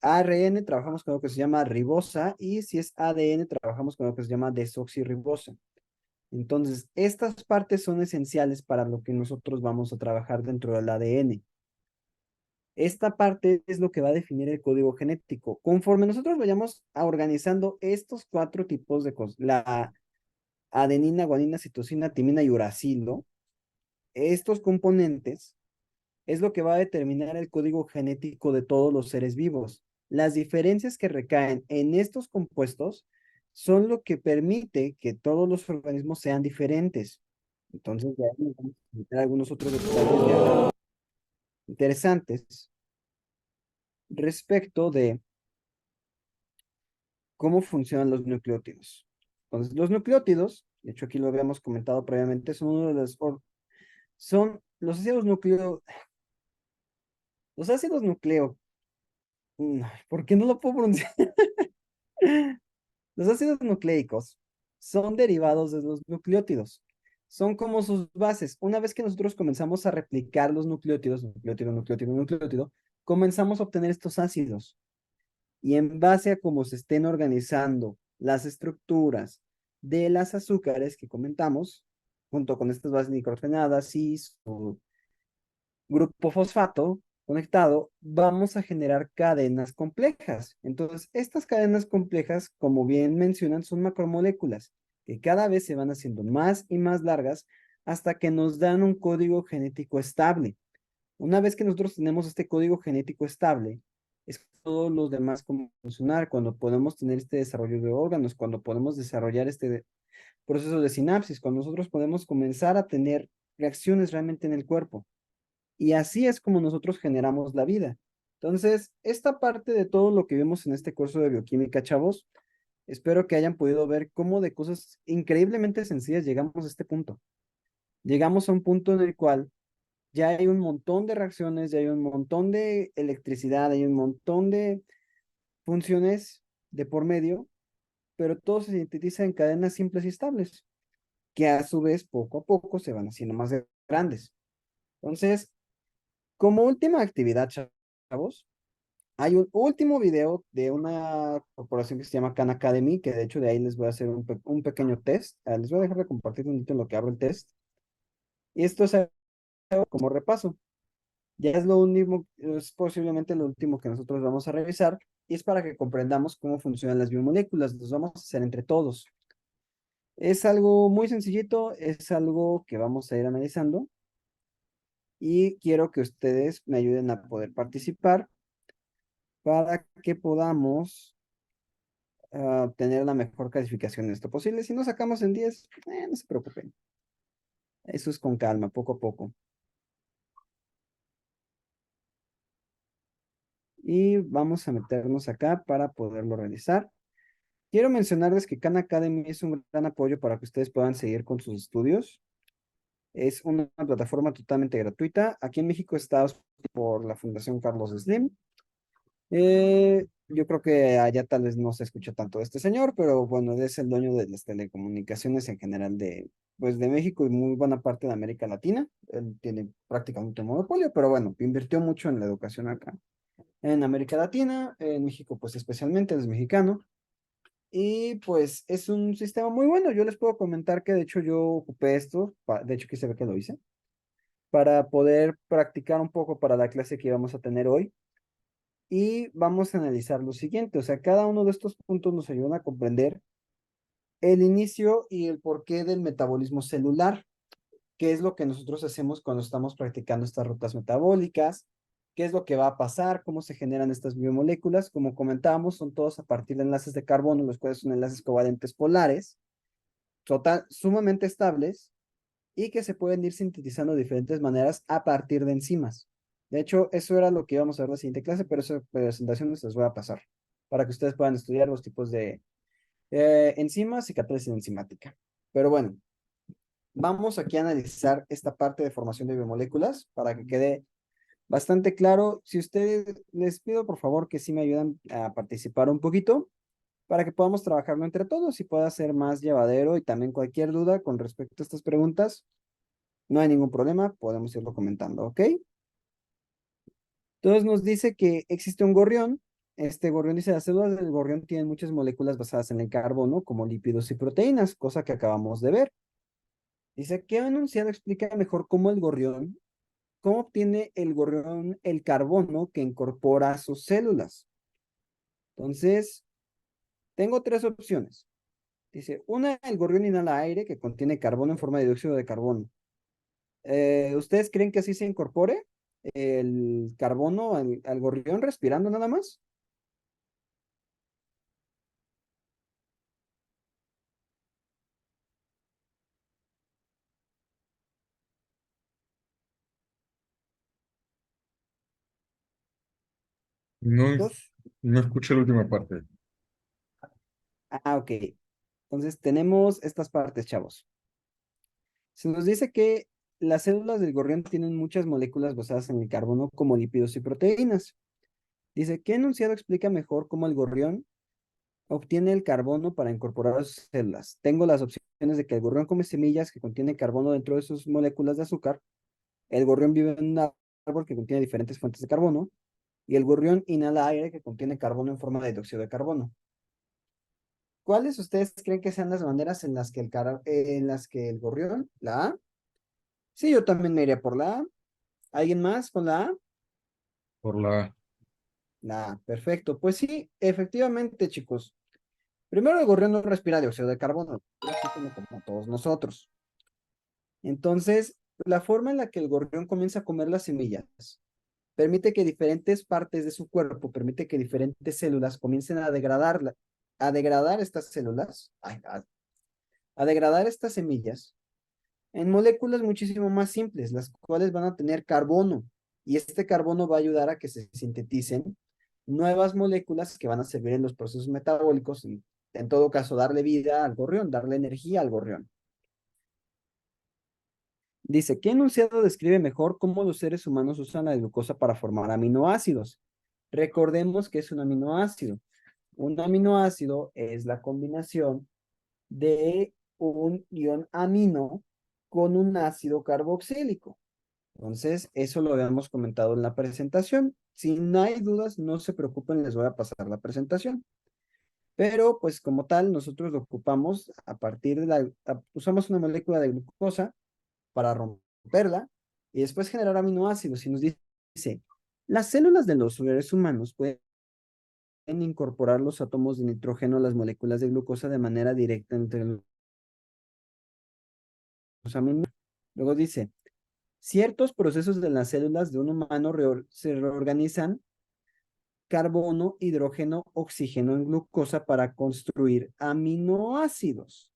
ARN, trabajamos con lo que se llama ribosa, y si es ADN, trabajamos con lo que se llama desoxirribosa. Entonces, estas partes son esenciales para lo que nosotros vamos a trabajar dentro del ADN. Esta parte es lo que va a definir el código genético. Conforme nosotros vayamos organizando estos 4 tipos de cosas, la adenina, guanina, citosina, timina y uracilo, estos componentes es lo que va a determinar el código genético de todos los seres vivos. Las diferencias que recaen en estos compuestos son lo que permite que todos los organismos sean diferentes. Entonces, ya vamos a meter algunos otros detalles ya interesantes respecto de cómo funcionan los nucleótidos. Entonces, los nucleótidos, de hecho aquí lo habíamos comentado previamente, son uno de son los ácidos los ácidos ¿por qué no lo puedo pronunciar? Los ácidos nucleicos son derivados de los nucleótidos. Son como sus bases. Una vez que nosotros comenzamos a replicar los nucleótidos, nucleótido, comenzamos a obtener estos ácidos. Y en base a cómo se estén organizando las estructuras de las azúcares que comentamos, junto con estas bases nitrogenadas y su grupo fosfato conectado, vamos a generar cadenas complejas. Entonces, estas cadenas complejas, como bien mencionan, son macromoléculas que cada vez se van haciendo más y más largas hasta que nos dan un código genético estable. Una vez que nosotros tenemos este código genético estable, es todos los demás cómo funcionar, cuando podemos tener este desarrollo de órganos, cuando podemos desarrollar este proceso de sinapsis, cuando nosotros podemos comenzar a tener reacciones realmente en el cuerpo. Y así es como nosotros generamos la vida. Entonces, esta parte de todo lo que vemos en este curso de bioquímica, chavos, espero que hayan podido ver cómo de cosas increíblemente sencillas llegamos a este punto. Llegamos a un punto en el cual ya hay un montón de reacciones, ya hay un montón de electricidad, hay un montón de funciones de por medio, pero todo se sintetiza en cadenas simples y estables, que a su vez poco a poco se van haciendo más grandes. Entonces, como última actividad, chavos, hay un último video de una corporación que se llama Khan Academy, que de hecho de ahí les voy a hacer un pequeño test. Les voy a dejar de compartir un poquito en lo que abro el test. Y esto es como repaso. Ya es lo último, es posiblemente lo último que nosotros vamos a revisar, y es para que comprendamos cómo funcionan las biomoléculas. Los vamos a hacer entre todos. Es algo muy sencillito, es algo que vamos a ir analizando y quiero que ustedes me ayuden a poder participar para que podamos tener la mejor calificación de esto posible. Si no sacamos en 10, no se preocupen. Eso es con calma, poco a poco. Y vamos a meternos acá para poderlo realizar. Quiero mencionarles que Khan Academy es un gran apoyo para que ustedes puedan seguir con sus estudios. Es una plataforma totalmente gratuita. Aquí en México está por la Fundación Carlos Slim. Yo creo que allá tal vez no se escucha tanto de este señor, pero bueno, él es el dueño de las telecomunicaciones en general pues de México y muy buena parte de América Latina. Él tiene prácticamente un monopolio, pero bueno, invirtió mucho en la educación acá. En América Latina, en México pues especialmente, él es mexicano. Y pues es un sistema muy bueno. Yo les puedo comentar que de hecho yo ocupé esto, de hecho que se ve que lo hice, para poder practicar un poco para la clase que íbamos a tener hoy. Y vamos a analizar lo siguiente, o sea, cada uno de estos puntos nos ayudan a comprender el inicio y el porqué del metabolismo celular, qué es lo que nosotros hacemos cuando estamos practicando estas rutas metabólicas, qué es lo que va a pasar, cómo se generan estas biomoléculas. Como comentábamos, son todos a partir de enlaces de carbono, los cuales son enlaces covalentes polares, sumamente estables y que se pueden ir sintetizando de diferentes maneras a partir de enzimas. De hecho, eso era lo que íbamos a ver en la siguiente clase, pero esa presentación se las voy a pasar para que ustedes puedan estudiar los tipos de enzimas y catálisis enzimática. Pero bueno, vamos aquí a analizar esta parte de formación de biomoléculas para que quede bastante claro. Si ustedes, les pido por favor que sí me ayuden a participar un poquito para que podamos trabajarlo entre todos y pueda ser más llevadero, y también cualquier duda con respecto a estas preguntas, no hay ningún problema, podemos irlo comentando, ¿ok? Entonces nos dice que existe un gorrión. Este gorrión dice, las células del gorrión tienen muchas moléculas basadas en el carbono, como lípidos y proteínas, cosa que acabamos de ver. Dice, ¿qué enunciado explica mejor cómo obtiene el gorrión el carbono que incorpora a sus células? Entonces, tengo tres opciones. Dice, una, el gorrión inhala aire que contiene carbono en forma de dióxido de carbono. ¿Ustedes creen que así se incorpore el carbono al gorrión respirando nada más? No, Dos. no escuché la última parte. Ok. Entonces tenemos estas partes, chavos. Se nos dice que las células del gorrión tienen muchas moléculas basadas en el carbono como lípidos y proteínas. Dice, ¿qué enunciado explica mejor cómo el gorrión obtiene el carbono para incorporar a sus células? Tengo las opciones de que el gorrión come semillas que contienen carbono dentro de sus moléculas de azúcar, el gorrión vive en un árbol que contiene diferentes fuentes de carbono, y el gorrión inhala aire que contiene carbono en forma de dióxido de carbono. ¿Cuáles ustedes creen que sean las maneras en las que el gorrión, la A? Sí, yo también me iría por la A. ¿Alguien más con la A? Por la... La A, perfecto. Pues sí, efectivamente, chicos. Primero, el gorrión no respira dióxido de carbono, así como todos nosotros. Entonces, la forma en la que el gorrión comienza a comer las semillas permite que diferentes partes de su cuerpo, permite que diferentes células comiencen a degradar estas células, a degradar estas semillas en moléculas muchísimo más simples, las cuales van a tener carbono, y este carbono va a ayudar a que se sinteticen nuevas moléculas que van a servir en los procesos metabólicos y, en todo caso, darle vida al gorrión, darle energía al gorrión. Dice, ¿qué enunciado describe mejor cómo los seres humanos usan la glucosa para formar aminoácidos? Recordemos que es un aminoácido. Un aminoácido es la combinación de un ion amino con un ácido carboxílico. Entonces, eso lo habíamos comentado en la presentación. Si no hay dudas, no se preocupen, les voy a pasar la presentación. Pero, pues, como tal, nosotros lo ocupamos a partir usamos una molécula de glucosa para romperla y después generar aminoácidos. Y nos dice, las células de los seres humanos pueden incorporar los átomos de nitrógeno a las moléculas de glucosa de manera directa entre los aminoácidos. Luego dice, ciertos procesos de las células de un humano se reorganizan carbono, hidrógeno, oxígeno en glucosa para construir aminoácidos.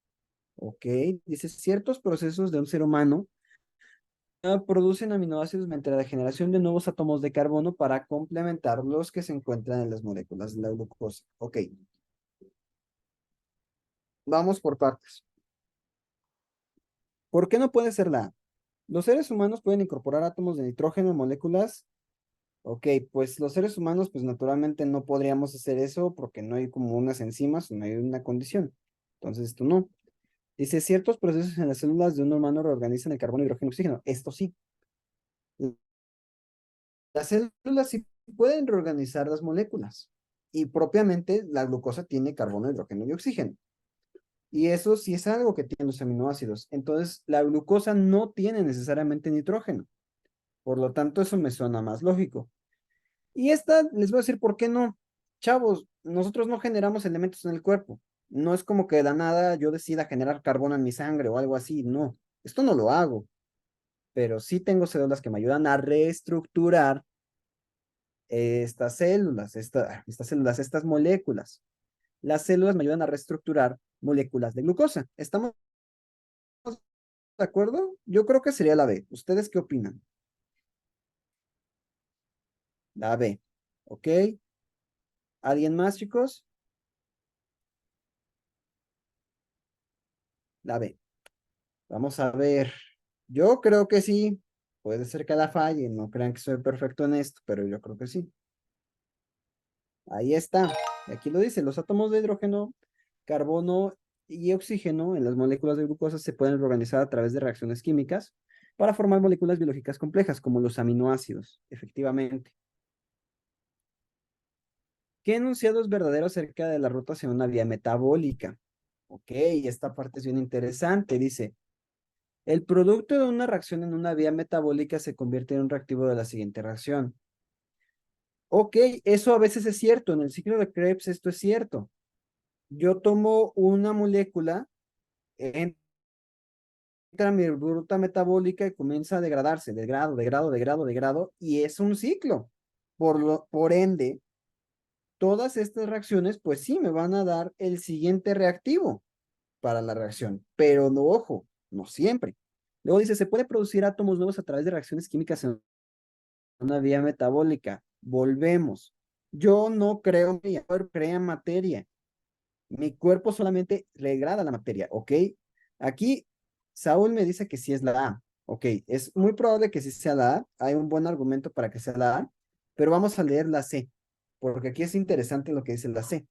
Ok, dice, ciertos procesos de un ser humano producen aminoácidos mediante la generación de nuevos átomos de carbono para complementar los que se encuentran en las moléculas de la glucosa. Ok. Vamos por partes. ¿Por qué no puede ser la A? Los seres humanos pueden incorporar átomos de nitrógeno en moléculas. Ok, pues los seres humanos, pues naturalmente no podríamos hacer eso porque no hay como unas enzimas o no hay una condición. Entonces, esto no. Dice, ciertos procesos en las células de un humano reorganizan el carbono, hidrógeno y oxígeno. Esto sí. Las células sí pueden reorganizar las moléculas. Y propiamente la glucosa tiene carbono, hidrógeno y oxígeno. Y eso sí es algo que tienen los aminoácidos. Entonces, la glucosa no tiene necesariamente nitrógeno. Por lo tanto, eso me suena más lógico. Y esta, les voy a decir por qué no. Chavos, nosotros no generamos elementos en el cuerpo. No es como que de la nada yo decida generar carbono en mi sangre o algo así. No, esto no lo hago. Pero sí tengo células que me ayudan a reestructurar estas moléculas. Las células me ayudan a reestructurar moléculas de glucosa. ¿Estamos de acuerdo? Yo creo que sería la B. ¿Ustedes qué opinan? La B. ¿Ok? ¿Alguien más, chicos? La B. Vamos a ver. Yo creo que sí. Puede ser que la falle. No crean que soy perfecto en esto, pero yo creo que sí. Ahí está. Y aquí lo dice. Los átomos de hidrógeno, carbono y oxígeno en las moléculas de glucosa se pueden reorganizar a través de reacciones químicas para formar moléculas biológicas complejas, como los aminoácidos. Efectivamente. ¿Qué enunciado es verdadero acerca de la ruta hacia una vía metabólica? Ok, esta parte es bien interesante. Dice, el producto de una reacción en una vía metabólica se convierte en un reactivo de la siguiente reacción. Ok, eso a veces es cierto. En el ciclo de Krebs esto es cierto. Yo tomo una molécula, entra a mi ruta metabólica y comienza a degradarse, degrado, y es un ciclo. Por ende, todas estas reacciones, pues sí, me van a dar el siguiente reactivo para la reacción, pero no, ojo, no siempre. Luego dice, se puede producir átomos nuevos a través de reacciones químicas en una vía metabólica. Volvemos. Yo no creo que mi cuerpo crea materia. Mi cuerpo solamente degrada la materia, ¿ok? Aquí, Saúl me dice que sí es la A. Ok, es muy probable que sí sea la A. Hay un buen argumento para que sea la A, pero vamos a leer la C, porque aquí es interesante lo que dice la C.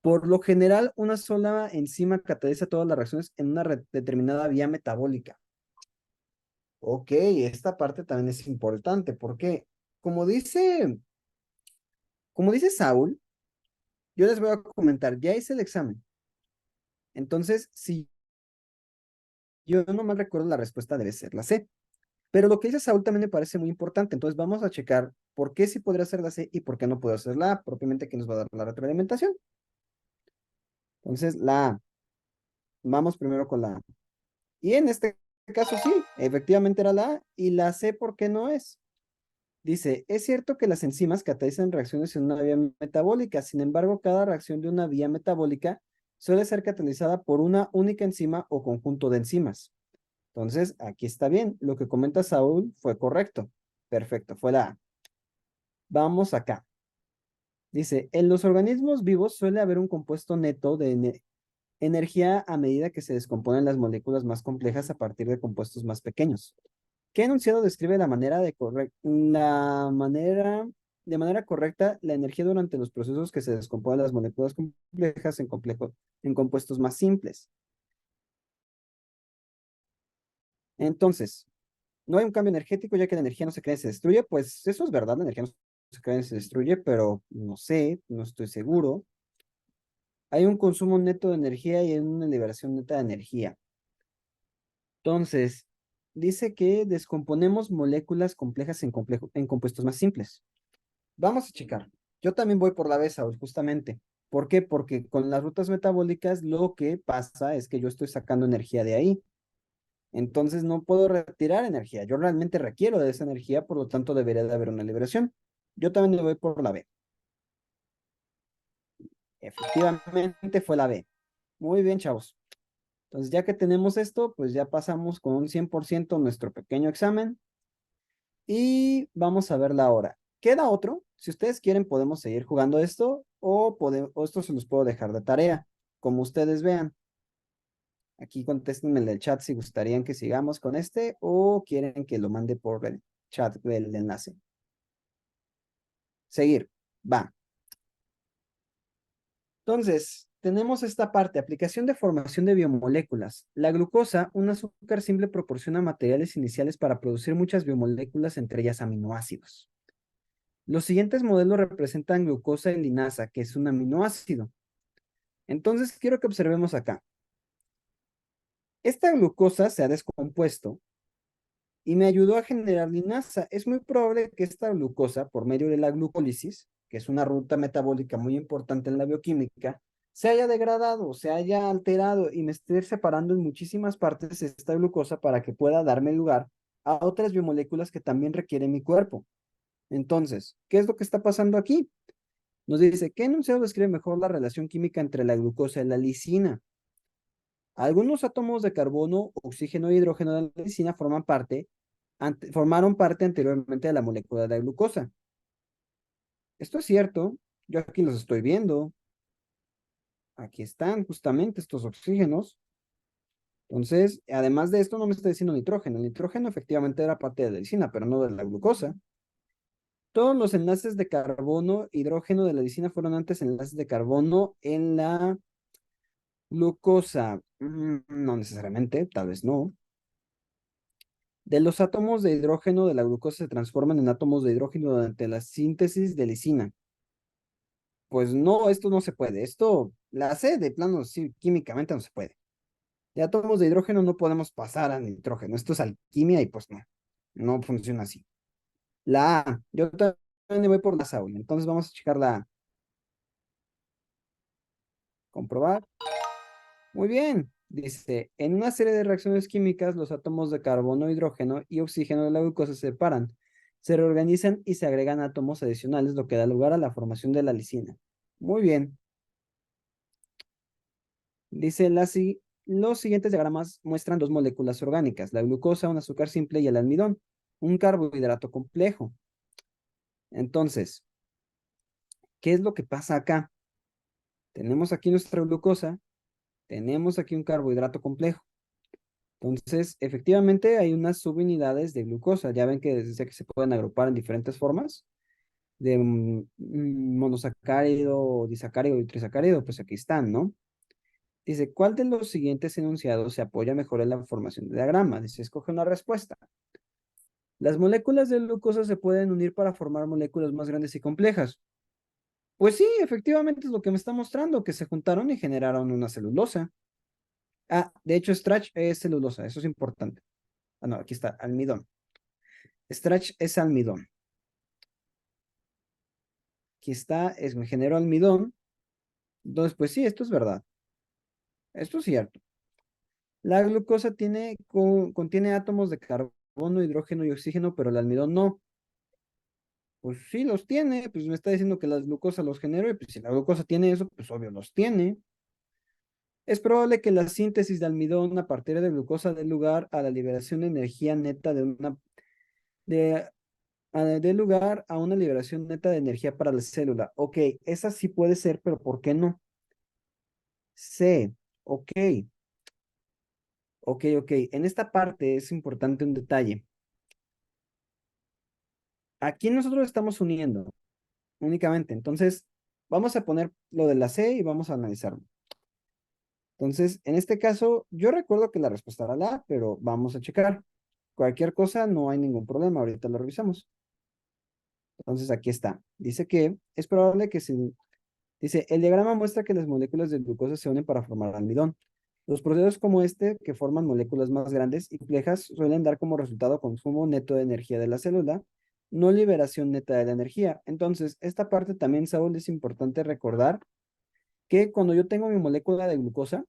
Por lo general, una sola enzima cataliza todas las reacciones en una determinada vía metabólica. Ok, esta parte también es importante porque, como dice, como dice Saúl, yo les voy a comentar, ya hice el examen. Entonces, si yo no mal recuerdo, la respuesta debe ser la C. Pero lo que dice Saúl también me parece muy importante. Entonces, vamos a checar por qué sí podría ser la C y por qué no puede ser la A, propiamente que nos va a dar la retroalimentación. Entonces, la A. Vamos primero con la A. Y en este caso sí, efectivamente era la A. Y la C, ¿por qué no es? Dice, es cierto que las enzimas catalizan reacciones en una vía metabólica, sin embargo, cada reacción de una vía metabólica suele ser catalizada por una única enzima o conjunto de enzimas. Entonces, aquí está bien. Lo que comenta Saúl fue correcto. Perfecto, fue la A. Vamos acá. Dice, en los organismos vivos suele haber un compuesto neto de energía a medida que se descomponen las moléculas más complejas a partir de compuestos más pequeños. ¿Qué enunciado describe de manera correcta la energía durante los procesos que se descomponen las moléculas complejas en compuestos más simples? Entonces, no hay un cambio energético ya que la energía no se crea y se destruye. Pues eso es verdad, la energía no se crea y se destruye, pero no sé, no estoy seguro. Hay un consumo neto de energía y hay una liberación neta de energía. Entonces, dice que descomponemos moléculas complejas en compuestos más simples. Vamos a checar. Yo también voy por la B, Saúl, justamente. ¿Por qué? Porque con las rutas metabólicas lo que pasa es que yo estoy sacando energía de ahí. Entonces no puedo retirar energía. Yo realmente requiero de esa energía, por lo tanto debería de haber una liberación. Yo también le voy por la B. Efectivamente fue la B. Muy bien, chavos. Entonces ya que tenemos esto, pues ya pasamos con un 100% nuestro pequeño examen. Y vamos a ver la hora. Queda otro. Si ustedes quieren, podemos seguir jugando esto o esto se los puedo dejar de tarea, como ustedes vean. Aquí contéstenme en el chat si gustarían que sigamos con este o quieren que lo mande por el chat del enlace. Seguir. Va. Entonces, tenemos esta parte, aplicación de formación de biomoléculas. La glucosa, un azúcar simple, proporciona materiales iniciales para producir muchas biomoléculas, entre ellas aminoácidos. Los siguientes modelos representan glucosa y linasa, que es un aminoácido. Entonces, quiero que observemos acá. Esta glucosa se ha descompuesto y me ayudó a generar linasa. Es muy probable que esta glucosa, por medio de la glucólisis, que es una ruta metabólica muy importante en la bioquímica, se haya degradado, se haya alterado y me esté separando en muchísimas partes esta glucosa para que pueda darme lugar a otras biomoléculas que también requiere mi cuerpo. Entonces, ¿qué es lo que está pasando aquí? Nos dice, ¿qué enunciado describe mejor la relación química entre la glucosa y la lisina? Algunos átomos de carbono, oxígeno e hidrógeno de la lisina formaron parte anteriormente de la molécula de la glucosa. Esto es cierto, yo aquí los estoy viendo. Aquí están justamente estos oxígenos. Entonces, además de esto, no me está diciendo nitrógeno. El nitrógeno efectivamente era parte de la lisina, pero no de la glucosa. Todos los enlaces de carbono, hidrógeno de la lisina fueron antes enlaces de carbono en la glucosa. No necesariamente, tal vez no. De los átomos de hidrógeno de la glucosa se transforman en átomos de hidrógeno durante la síntesis de lisina. Pues no, esto no se puede. Esto, la C de plano, sí, químicamente no se puede. De átomos de hidrógeno no podemos pasar a nitrógeno. Esto es alquimia y pues no, no funciona así. La A, yo también voy por la Saúl. Entonces vamos a checar la A. Comprobar. Muy bien. Dice, en una serie de reacciones químicas, los átomos de carbono, hidrógeno y oxígeno de la glucosa se separan, se reorganizan y se agregan átomos adicionales, lo que da lugar a la formación de la lisina. Muy bien. Dice, los siguientes diagramas muestran dos moléculas orgánicas, la glucosa, un azúcar simple, y el almidón, un carbohidrato complejo. Entonces, ¿qué es lo que pasa acá? Tenemos aquí nuestra glucosa, tenemos aquí un carbohidrato complejo. Entonces, efectivamente hay unas subunidades de glucosa. Ya ven que decía que se pueden agrupar en diferentes formas de monosacárido, disacárido y trisacárido. Pues aquí están, ¿no? Dice, ¿cuál de los siguientes enunciados se apoya mejor en la formación de diagrama? Dice, escoge una respuesta. Las moléculas de glucosa se pueden unir para formar moléculas más grandes y complejas. Pues sí, efectivamente es lo que me está mostrando, que se juntaron y generaron una celulosa. Ah, de hecho, starch es celulosa, eso es importante. Ah, no, aquí está, almidón. Starch es almidón. Aquí está, me generó almidón. Entonces, pues sí, esto es verdad. Esto es cierto. La glucosa contiene átomos de carbono, hidrógeno y oxígeno, pero el almidón no. Pues sí los tiene, pues me está diciendo que la glucosa los generó, y pues si la glucosa tiene eso, pues obvio los tiene. Es probable que la síntesis de almidón a partir de glucosa dé lugar a la liberación de energía neta dé lugar a una liberación neta de energía para la célula. Ok, esa sí puede ser, pero ¿por qué no? C, ok, ok. En esta parte es importante un detalle. Aquí nosotros estamos uniendo únicamente. Entonces, vamos a poner lo de la C y vamos a analizarlo. Entonces, en este caso, yo recuerdo que la respuesta era la A, pero vamos a checar. Cualquier cosa, no hay ningún problema. Ahorita lo revisamos. Entonces, aquí está. Dice que es probable que Dice, el diagrama muestra que las moléculas de glucosa se unen para formar almidón. Los procesos como este, que forman moléculas más grandes y complejas, suelen dar como resultado consumo neto de energía de la célula no liberación neta de la energía. Entonces, esta parte también, Saúl, es importante recordar que cuando yo tengo mi molécula de glucosa,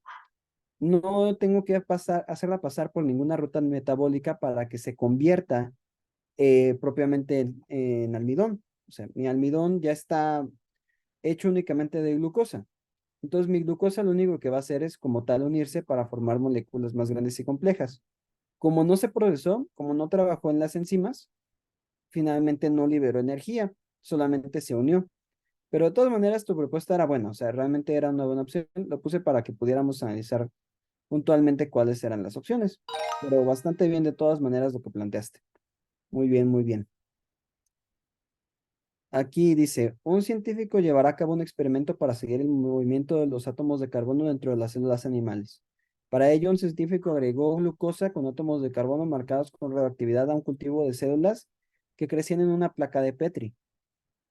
no tengo que hacerla pasar por ninguna ruta metabólica para que se convierta propiamente en almidón. O sea, mi almidón ya está hecho únicamente de glucosa. Entonces, mi glucosa lo único que va a hacer es como tal unirse para formar moléculas más grandes y complejas. Como no se procesó, como no trabajó en las enzimas, finalmente no liberó energía, solamente se unió. Pero de todas maneras, tu propuesta era buena, o sea, realmente era una buena opción. Lo puse para que pudiéramos analizar puntualmente cuáles eran las opciones. Pero bastante bien de todas maneras lo que planteaste. Muy bien, muy bien. Aquí dice, un científico llevará a cabo un experimento para seguir el movimiento de los átomos de carbono dentro de las células animales. Para ello, un científico agregó glucosa con átomos de carbono marcados con radioactividad a un cultivo de células que crecían en una placa de Petri.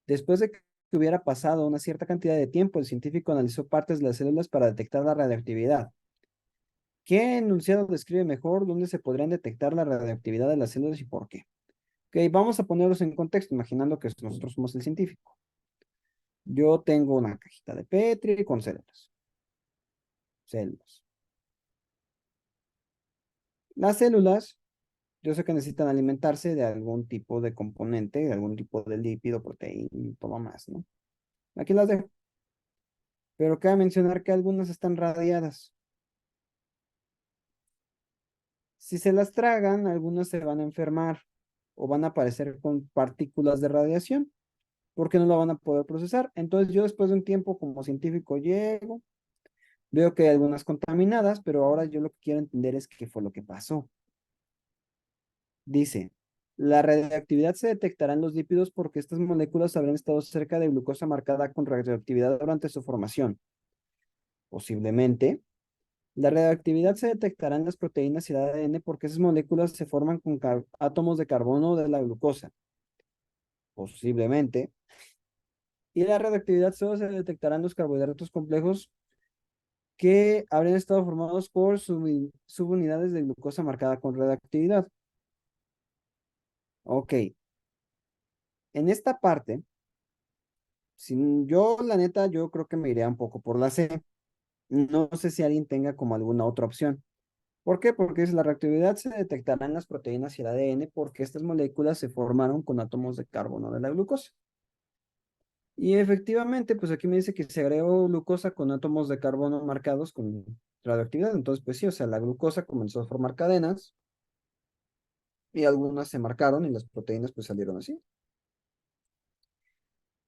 Después de que hubiera pasado una cierta cantidad de tiempo, el científico analizó partes de las células para detectar la radioactividad. ¿Qué enunciado describe mejor dónde se podrían detectar la radioactividad de las células y por qué? Ok, vamos a ponerlos en contexto, imaginando que nosotros somos el científico. Yo tengo una cajita de Petri con células. Células. Las células, yo sé que necesitan alimentarse de algún tipo de componente, de algún tipo de lípido, proteína y todo más, ¿no? Aquí las dejo. Pero cabe mencionar que algunas están radiadas. Si se las tragan, algunas se van a enfermar o van a aparecer con partículas de radiación, porque no lo van a poder procesar. Entonces yo después de un tiempo como científico llego, veo que hay algunas contaminadas, pero ahora yo lo que quiero entender es qué fue lo que pasó. Dice, la radioactividad se detectará en los lípidos porque estas moléculas habrán estado cerca de glucosa marcada con radioactividad durante su formación. Posiblemente, la radioactividad se detectará en las proteínas y el ADN porque esas moléculas se forman con átomos de carbono de la glucosa. Posiblemente. Y la radioactividad solo se detectará en los carbohidratos complejos que habrían estado formados por subunidades de glucosa marcada con radioactividad. Ok. En esta parte, yo la neta, yo creo que me iría un poco por la C. No sé si alguien tenga como alguna otra opción. ¿Por qué? Porque la reactividad se detectará en las proteínas y el ADN porque estas moléculas se formaron con átomos de carbono de la glucosa. Y efectivamente, pues aquí me dice que se agregó glucosa con átomos de carbono marcados con radioactividad. Entonces, pues sí, o sea, la glucosa comenzó a formar cadenas y algunas se marcaron y las proteínas pues salieron así.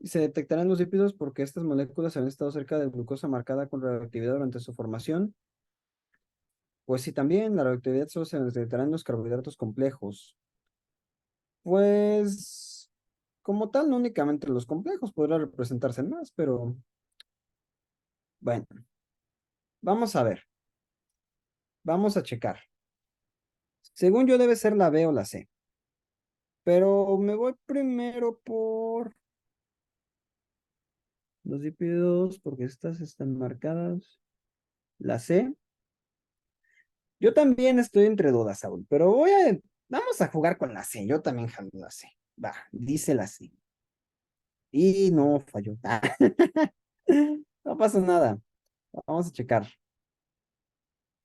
Y se detectarán los lípidos porque estas moléculas habían estado cerca de glucosa marcada con radioactividad durante su formación. Pues sí, también la radioactividad solo se detectará en los carbohidratos complejos. Pues, como tal, no únicamente los complejos, podrá representarse en más, pero bueno, vamos a ver, vamos a checar. Según yo debe ser la B o la C, pero me voy primero por los lípidos, porque estas están marcadas. La C. Yo también estoy entre dudas, Saúl, pero vamos a jugar con la C. Yo también jalo la C. Va, dice la C. Y no falló. No pasa nada. Vamos a checar.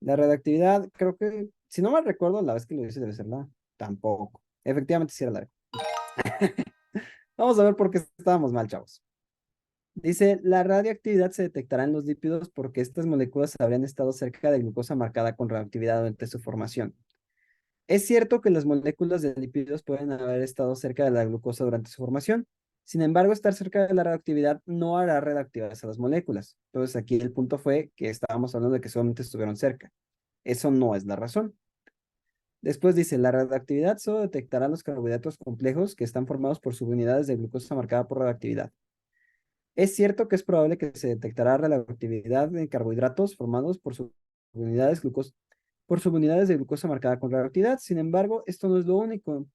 La radioactividad, creo que, si no me recuerdo, la vez que lo hice debe ser la. Tampoco. Efectivamente, sí era la B. Vamos a ver por qué estábamos mal, chavos. Dice, la radioactividad se detectará en los lípidos porque estas moléculas habrían estado cerca de glucosa marcada con radioactividad durante su formación. Es cierto que las moléculas de lípidos pueden haber estado cerca de la glucosa durante su formación. Sin embargo, estar cerca de la radioactividad no hará radioactivas a las moléculas. Entonces, aquí el punto fue que estábamos hablando de que solamente estuvieron cerca. Eso no es la razón. Después dice, la radioactividad solo detectará los carbohidratos complejos que están formados por subunidades de glucosa marcada por radioactividad. Es cierto que es probable que se detectará radioactividad en carbohidratos formados por subunidades de glucosa marcada con radioactividad. Sin embargo, esto no es lo único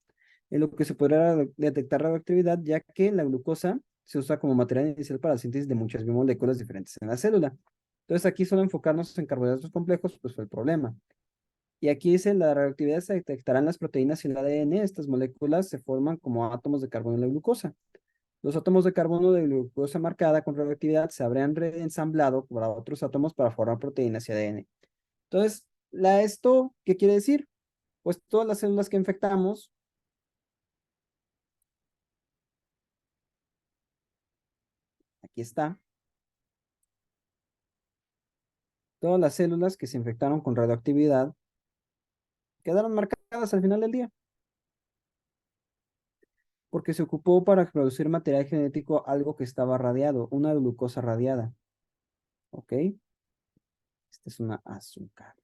en lo que se podrá detectar radioactividad, ya que la glucosa se usa como material inicial para la síntesis de muchas biomoléculas diferentes en la célula. Entonces aquí solo enfocarnos en carbohidratos complejos, pues fue el problema. Y aquí dice, la radioactividad se detectará en las proteínas y el ADN. Estas moléculas se forman como átomos de carbono y la glucosa. Los átomos de carbono de glucosa marcada con radioactividad se habrían reensamblado por otros átomos para formar proteínas y ADN. Entonces, ¿esto qué quiere decir? Pues todas las células que infectamos, aquí está, todas las células que se infectaron con radioactividad quedaron marcadas al final del día, porque se ocupó para producir material genético algo que estaba radiado, una glucosa radiada. ¿Ok? Esta es una azúcar.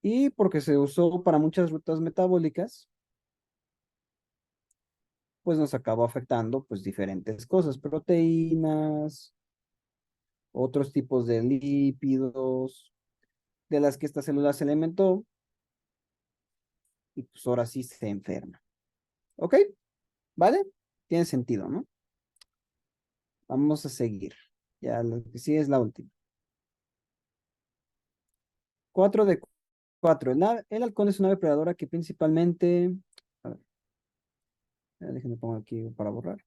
Y porque se usó para muchas rutas metabólicas, pues nos acabó afectando pues diferentes cosas, proteínas, otros tipos de lípidos, de las que esta célula se alimentó, y pues ahora sí se enferma. ¿Ok? ¿Vale? Tiene sentido, ¿no? Vamos a seguir. Ya lo que sí es la última. 4 de 4. El halcón es una ave predadora que principalmente... A ver, déjenme pongo aquí para borrar.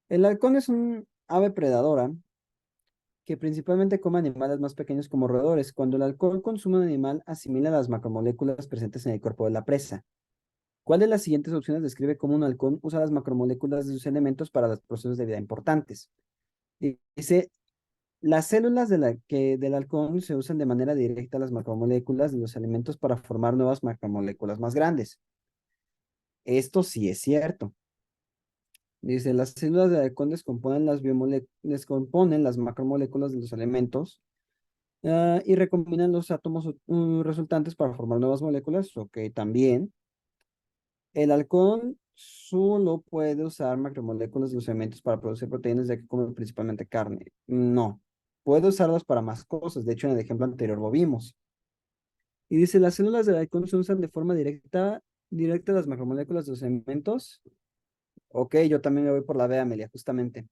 El halcón es un ave predadora que principalmente come animales más pequeños como roedores. Cuando el halcón consume un animal, asimila las macromoléculas presentes en el cuerpo de la presa. ¿Cuál de las siguientes opciones describe cómo un halcón usa las macromoléculas de sus elementos para los procesos de vida importantes? Dice, las células del halcón se usan de manera directa las macromoléculas de los alimentos para formar nuevas macromoléculas más grandes. Esto sí es cierto. Dice, las células del halcón descomponen las macromoléculas de los alimentos y recombinan los átomos resultantes para formar nuevas moléculas. Ok, también. El halcón solo puede usar macromoléculas de los alimentos para producir proteínas, ya que come principalmente carne. No, puede usarlas para más cosas. De hecho, en el ejemplo anterior lo vimos. Y dice, las células del halcón se usan de forma directa las macromoléculas de los alimentos. Ok, yo también me voy por la B, Amelia, justamente.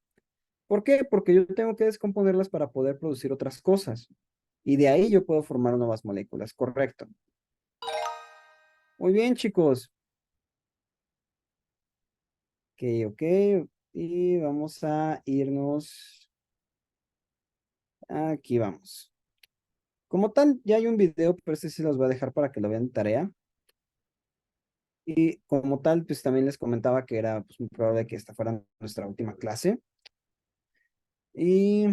¿Por qué? Porque yo tengo que descomponerlas para poder producir otras cosas. Y de ahí yo puedo formar nuevas moléculas, correcto. Muy bien, chicos. Ok, ok. Y vamos a irnos. Aquí vamos. Como tal, ya hay un video, pero este sí los voy a dejar para que lo vean de tarea. Y como tal, pues también les comentaba que era pues, muy probable que esta fuera nuestra última clase. Y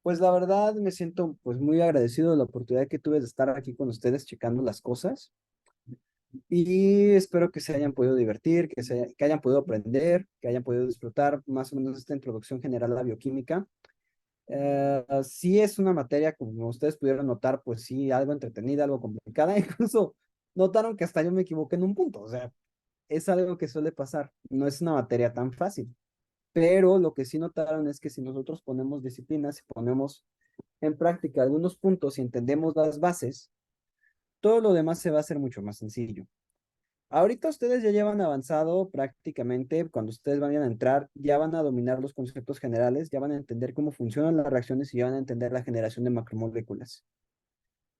pues la verdad me siento pues muy agradecido de la oportunidad que tuve de estar aquí con ustedes checando las cosas. Y espero que se hayan podido divertir, que hayan podido aprender, que hayan podido disfrutar más o menos esta introducción general a la bioquímica. Sí es una materia, como ustedes pudieron notar, pues sí, algo entretenida, algo complicada. Incluso notaron que hasta yo me equivoqué en un punto. O sea, es algo que suele pasar. No es una materia tan fácil. Pero lo que sí notaron es que si nosotros ponemos disciplinas, si ponemos en práctica algunos puntos y entendemos las bases, todo lo demás se va a hacer mucho más sencillo. Ahorita ustedes ya llevan avanzado prácticamente, cuando ustedes vayan a entrar, ya van a dominar los conceptos generales, ya van a entender cómo funcionan las reacciones y ya van a entender la generación de macromoléculas.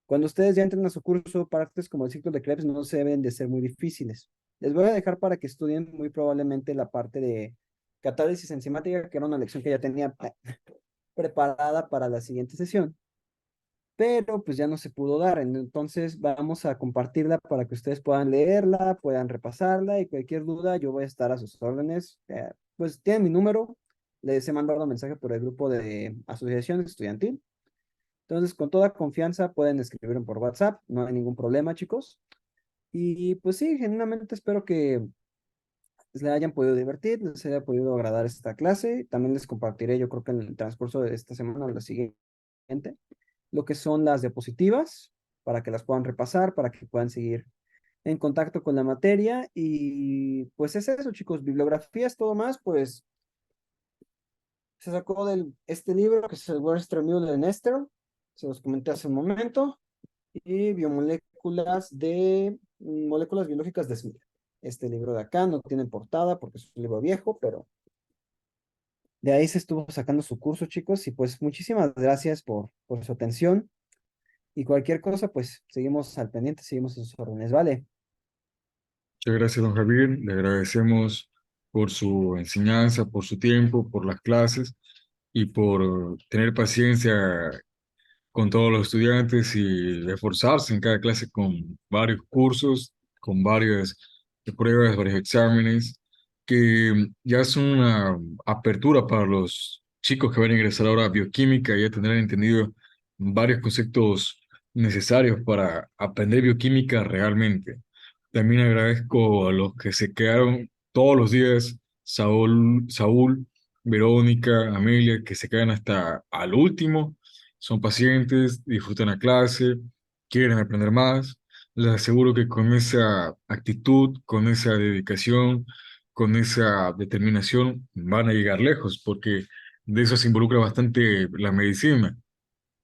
Cuando ustedes ya entren a su curso, partes como el ciclo de Krebs no se deben de ser muy difíciles. Les voy a dejar para que estudien muy probablemente la parte de catálisis enzimática, que era una lección que ya tenía preparada para la siguiente sesión, pero pues ya no se pudo dar. Entonces vamos a compartirla para que ustedes puedan leerla, puedan repasarla y cualquier duda yo voy a estar a sus órdenes. Pues tienen mi número, les he mandado un mensaje por el grupo de asociación estudiantil. Entonces con toda confianza pueden escribirme por WhatsApp, no hay ningún problema, chicos. Y pues sí, genuinamente espero que les hayan podido divertir, les haya podido agradar esta clase. También les compartiré, yo creo que en el transcurso de esta semana o la siguiente, lo que son las diapositivas, para que las puedan repasar, para que puedan seguir en contacto con la materia. Y pues es eso, chicos. Bibliografías, todo más, pues se sacó de este libro, que es el Webster-Muller de Nester, se los comenté hace un momento, y moléculas biológicas de Smith. Este libro de acá no tiene portada porque es un libro viejo, pero De ahí se estuvo sacando su curso, chicos, y pues muchísimas gracias por su atención. Y cualquier cosa, pues seguimos al pendiente, seguimos a sus órdenes, ¿vale? Muchas gracias, don Javier. Le agradecemos por su enseñanza, por su tiempo, por las clases y por tener paciencia con todos los estudiantes y esforzarse en cada clase con varios cursos, con varias pruebas, varios exámenes, que ya es una apertura para los chicos que van a ingresar ahora a bioquímica y ya tendrán entendido varios conceptos necesarios para aprender bioquímica realmente. También agradezco a los que se quedaron todos los días, Saúl, Verónica, Amelia, que se quedan hasta al último, son pacientes, disfrutan la clase, quieren aprender más. Les aseguro que con esa actitud, con esa dedicación, con esa determinación, van a llegar lejos, porque de eso se involucra bastante la medicina.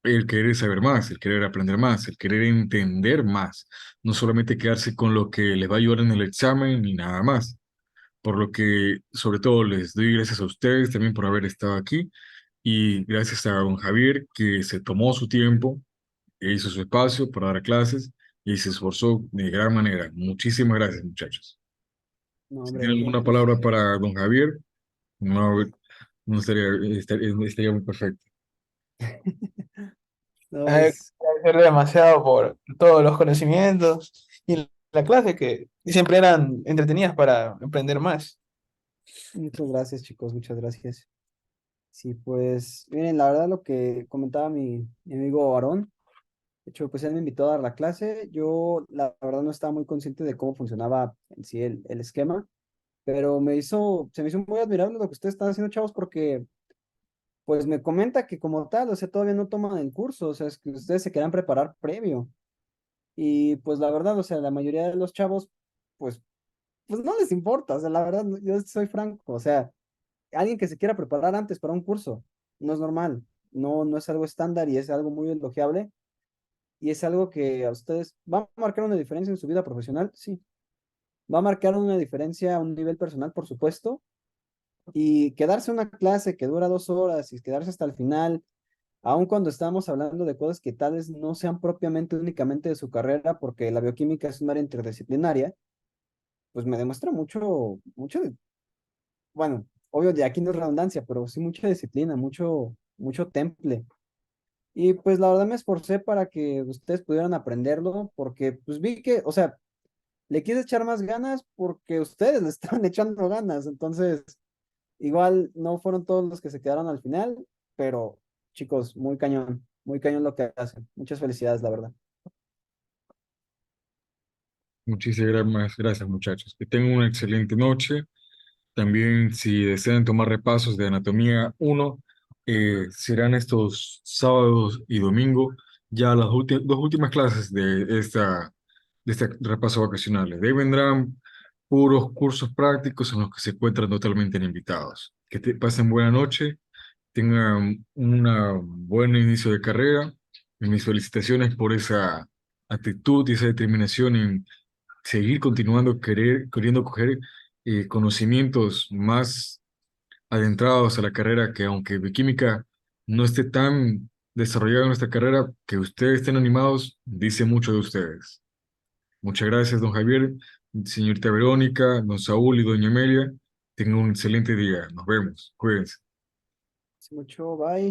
El querer saber más, el querer aprender más, el querer entender más, no solamente quedarse con lo que les va a ayudar en el examen ni nada más. Por lo que, sobre todo, les doy gracias a ustedes también por haber estado aquí y gracias a don Javier que se tomó su tiempo e hizo su espacio para dar clases y se esforzó de gran manera. Muchísimas gracias, muchachos. No, Si hombre, tienen ¿de qué? alguna palabra para don Javier, no, no estaría muy perfecto. No, Hay que pues, agradecerle demasiado por todos los conocimientos y la clase que siempre eran entretenidas para aprender más. muchas gracias, chicos, muchas gracias. Sí, pues, miren, la verdad lo que comentaba mi amigo Aarón, de hecho, pues él me invitó a dar la clase. Yo, la verdad, no estaba muy consciente de cómo funcionaba en sí el esquema, pero se me hizo muy admirable lo que ustedes están haciendo, chavos, porque, pues, me comenta que como tal, o sea, todavía no toman el curso, o sea, es que ustedes se querían preparar previo. Y, pues, la verdad, o sea, la mayoría de los chavos, pues, pues no les importa, o sea, la verdad, yo soy franco, o sea, alguien que se quiera preparar antes para un curso, no es normal, no es algo estándar y es algo muy elogiable y es algo que a ustedes va a marcar una diferencia en su vida profesional, sí, va a marcar una diferencia a un nivel personal, por supuesto, y quedarse una clase que dura 2 horas y quedarse hasta el final, aun cuando estamos hablando de cosas que tal vez no sean propiamente únicamente de su carrera, porque la bioquímica es un área interdisciplinaria, pues me demuestra bueno, obvio de aquí no es redundancia, pero sí mucha disciplina, mucho temple. Y pues la verdad me esforcé para que ustedes pudieran aprenderlo, porque pues vi que, o sea, le quise echar más ganas porque ustedes le estaban echando ganas, entonces igual no fueron todos los que se quedaron al final, pero chicos, muy cañón lo que hacen. Muchas felicidades, la verdad. Muchísimas gracias, muchachos. Que tengan una excelente noche. También, si desean tomar repasos de Anatomía 1, serán estos sábados y domingo ya las dos últimas clases de este repaso vacacional. De ahí vendrán puros cursos prácticos en los que se encuentran totalmente invitados. Que pasen buena noche, tengan un buen inicio de carrera y mis felicitaciones por esa actitud y esa determinación en seguir continuando queriendo coger conocimientos más adentrados a la carrera, que aunque bioquímica no esté tan desarrollada en nuestra carrera, que ustedes estén animados, dice mucho de ustedes. Muchas gracias, don Javier, señorita Verónica, don Saúl y doña Amelia. Tengan un excelente día. Nos vemos. Cuídense. Mucho, bye.